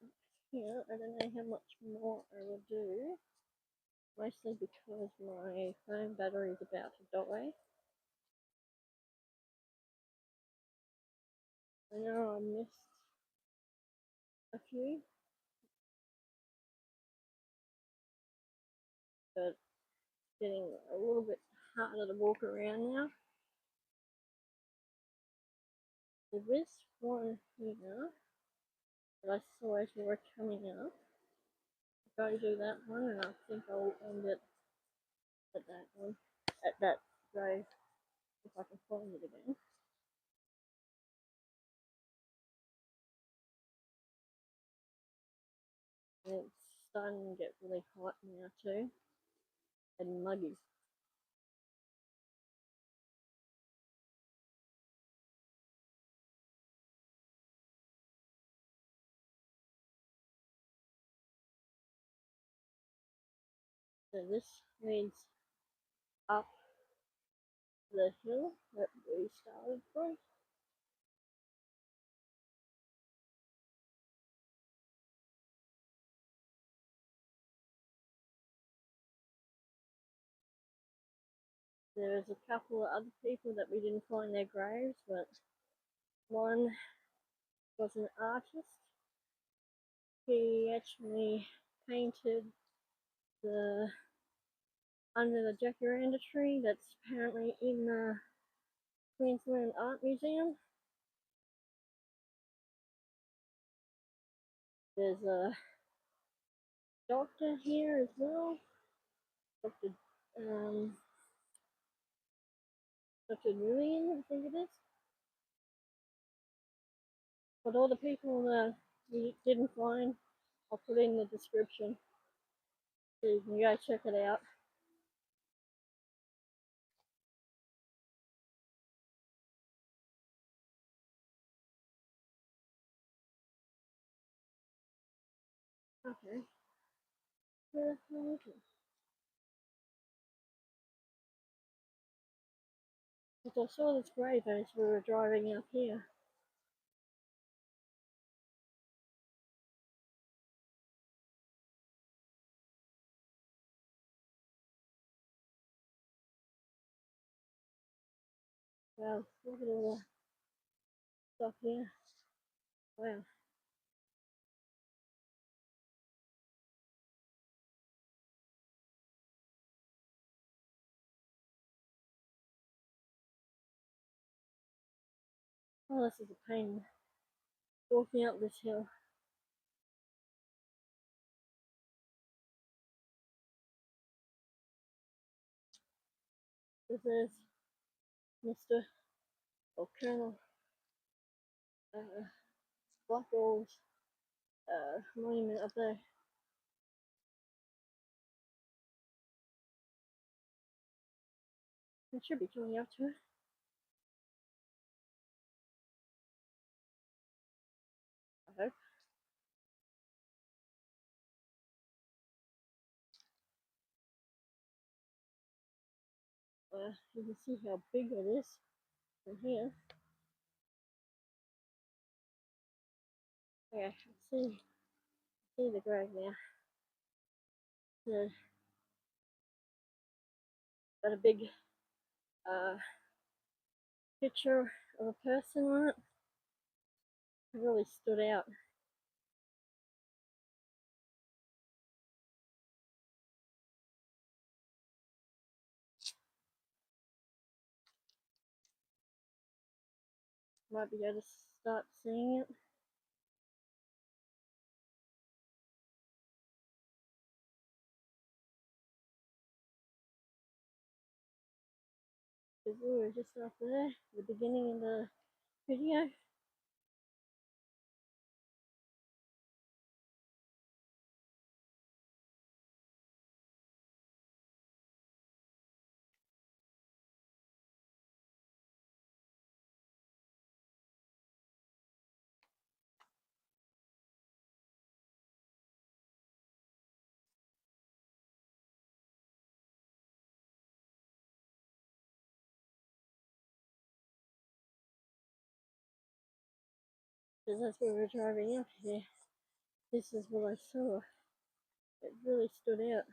here. I don't know how much more I will do. mostly because my phone battery is about to die. I know I missed a few, but it's getting a little bit harder to walk around now. There is one here that I saw as we were coming up. I'll go do that one, and I think I'll end it at that one, at that grave, if I can find it again. And it's starting to get really hot now too, and muggy. So this leads up the hill that we started from. There's a couple of other people that we didn't find their graves, but one was an artist. He actually painted the under the jacaranda tree that's apparently in the Queensland Art Museum. There's a doctor here as well, Dr. Um, Dr. Nguyen, I think it is. But all the people that we didn't find, I'll put in the description so you can go check it out. Okay. Where the hell is it? Because I saw this grave as we were driving up here. Wow, look at all the stuff here. Wow. Oh, this is a pain walking up this hill. This is Mr. or Colonel Blackall's monument up there. I should be coming up to it. I hope. You can see how big it is from here. Okay, see the grave now. There's got a big picture of a person on it. It really stood out. Might be able to start seeing it. Because we were just up there at the beginning of the video. Because as we were driving up here, this is what I saw. It really stood out.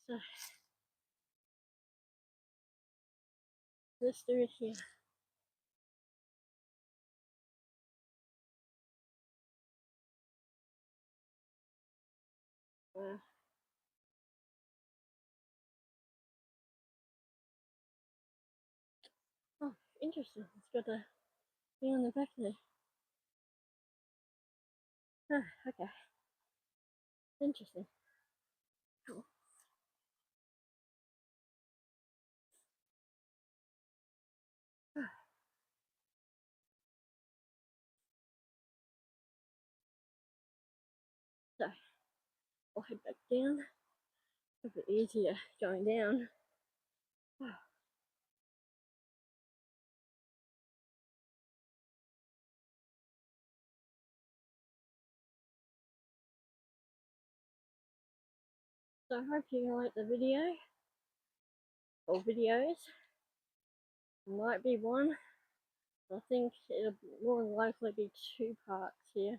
So let's do it here. Oh, interesting. It's got a thing on the back there. Oh, okay. Interesting. Cool. So I'll head back down. A bit easier going down. So I hope you like the video or videos. Might be one. I think it'll more than likely be 2 parts here.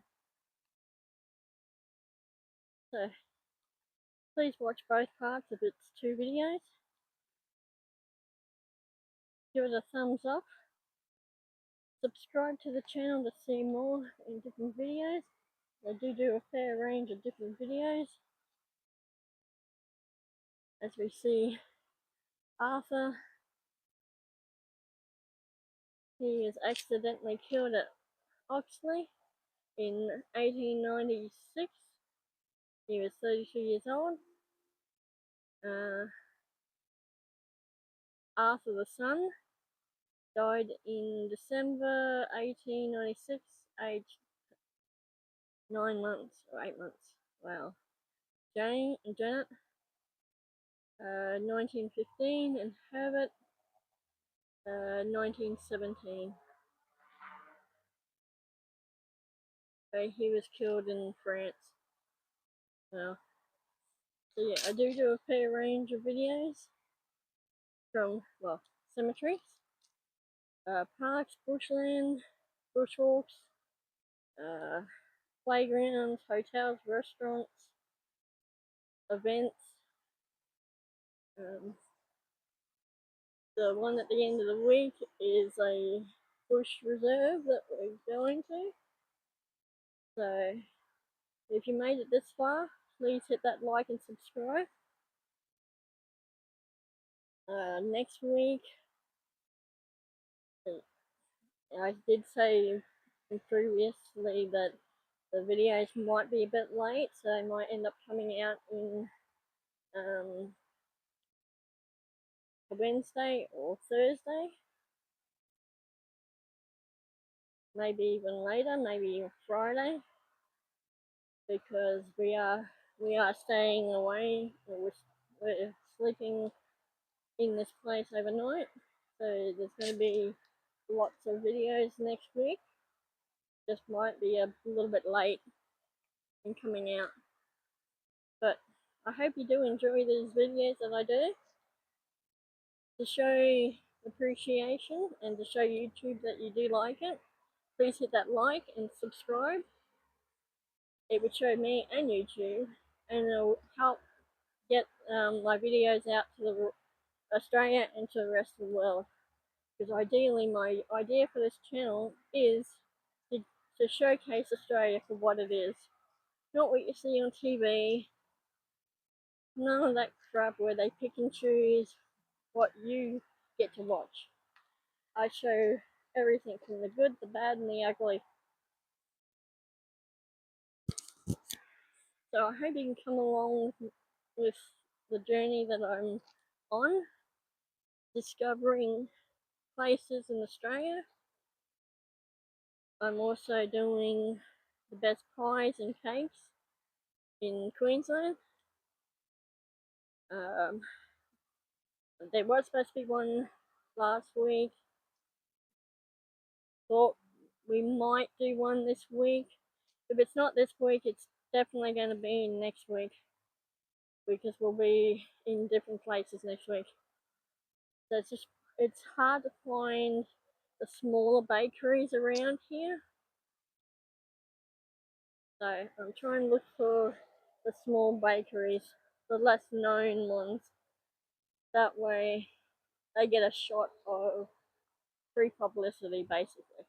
So please watch both parts if it's 2 videos. Give it a thumbs up. Subscribe to the channel to see more in different videos. I do a fair range of different videos. As we see Arthur, he was accidentally killed at Oxley in 1896. He was 32 years old. Arthur the son died in December 1896, aged 9 months or 8 months. Wow. Janet, 1915, and Herbert, 1917. So he was killed in France. Well, so yeah, I do a fair range of videos from, well, cemeteries, parks, bushland, bushwalks, uh, playgrounds, hotels, restaurants, events. The one at the end of the week is a bush reserve that we're going to. So if you made it this far, please hit that like and subscribe. Next week, I did say previously that the videos might be a bit late, so they might end up coming out in a Wednesday or Thursday. Maybe even later, maybe Friday, because we are staying away. We're sleeping in this place overnight, so there's going to be lots of videos next week. Just might be a little bit late in coming out, but I hope you do enjoy these videos that I do to show appreciation and to show YouTube that you do like it. Please hit that like and subscribe. It would show me and YouTube, and it'll help get my videos out to Australia and to the rest of the world. Because ideally, my idea for this channel is to showcase Australia for what it is. Not what you see on TV, none of that crap where they pick and choose what you get to watch. I show everything from the good, the bad, and the ugly. So I hope you can come along with the journey that I'm on, discovering places in Australia. I'm also doing the best pies and cakes in Queensland. There was supposed to be one last week. Thought we might do one this week. If it's not this week, it's definitely going to be next week, because we'll be in different places next week. So it's hard to find the smaller bakeries around here. So I'm trying to look for the small bakeries. the less known ones. That way they get a shot of free publicity basically.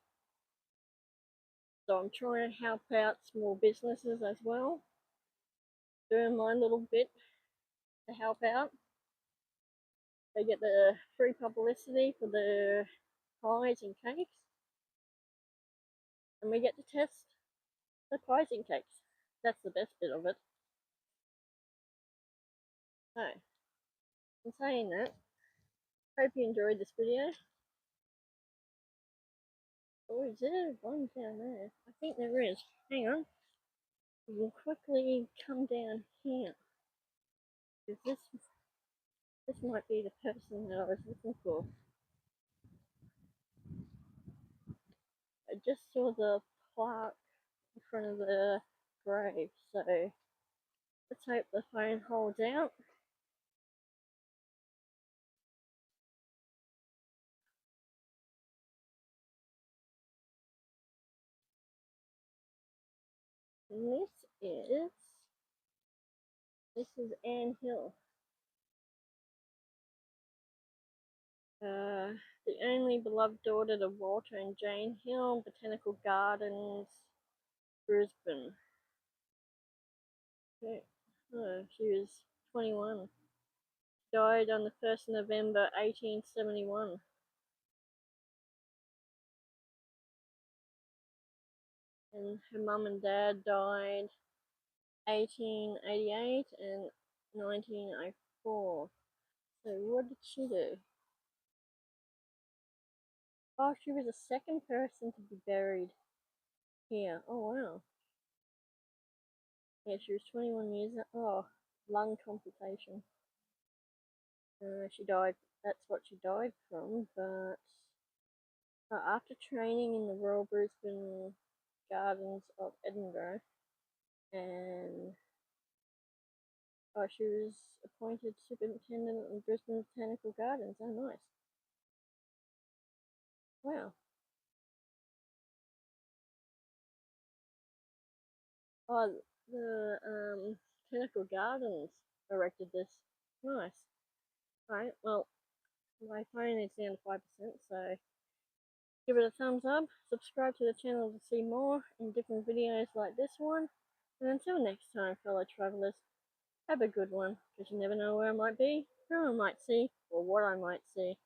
So I'm trying to help out small businesses as well, doing my little bit to help out. They get the free publicity for the pies and cakes, and we get to test the pies and cakes. That's the best bit of it. So, in saying that, hope you enjoyed this video. Oh, is there one down there? I think there is. Hang on. We'll quickly come down here. Because this might be the person that I was looking for. I just saw the plaque in front of the grave, so let's hope the phone holds out. And this is Anne Hill. The only beloved daughter to Walter and Jane Hill, Botanical Gardens, Brisbane. Okay. Oh, she was 21. Died on the 1st of November 1871. And her mum and dad died 1888 and 1904. So what did she do? Oh, she was the second person to be buried here. Oh wow. Yeah, she was 21 years old. Oh, lung complication. She died. That's what she died from. But after training in the Royal Brisbane Gardens of Edinburgh, and she was appointed superintendent of Brisbane Botanical Gardens. Oh, nice. Wow. Oh, the Botanical Gardens erected this. Nice. Alright, well, my phone is down to 5%, so give it a thumbs up, subscribe to the channel to see more and different videos like this one, and until next time, fellow travellers, have a good one, because you never know where I might be, who I might see, or what I might see.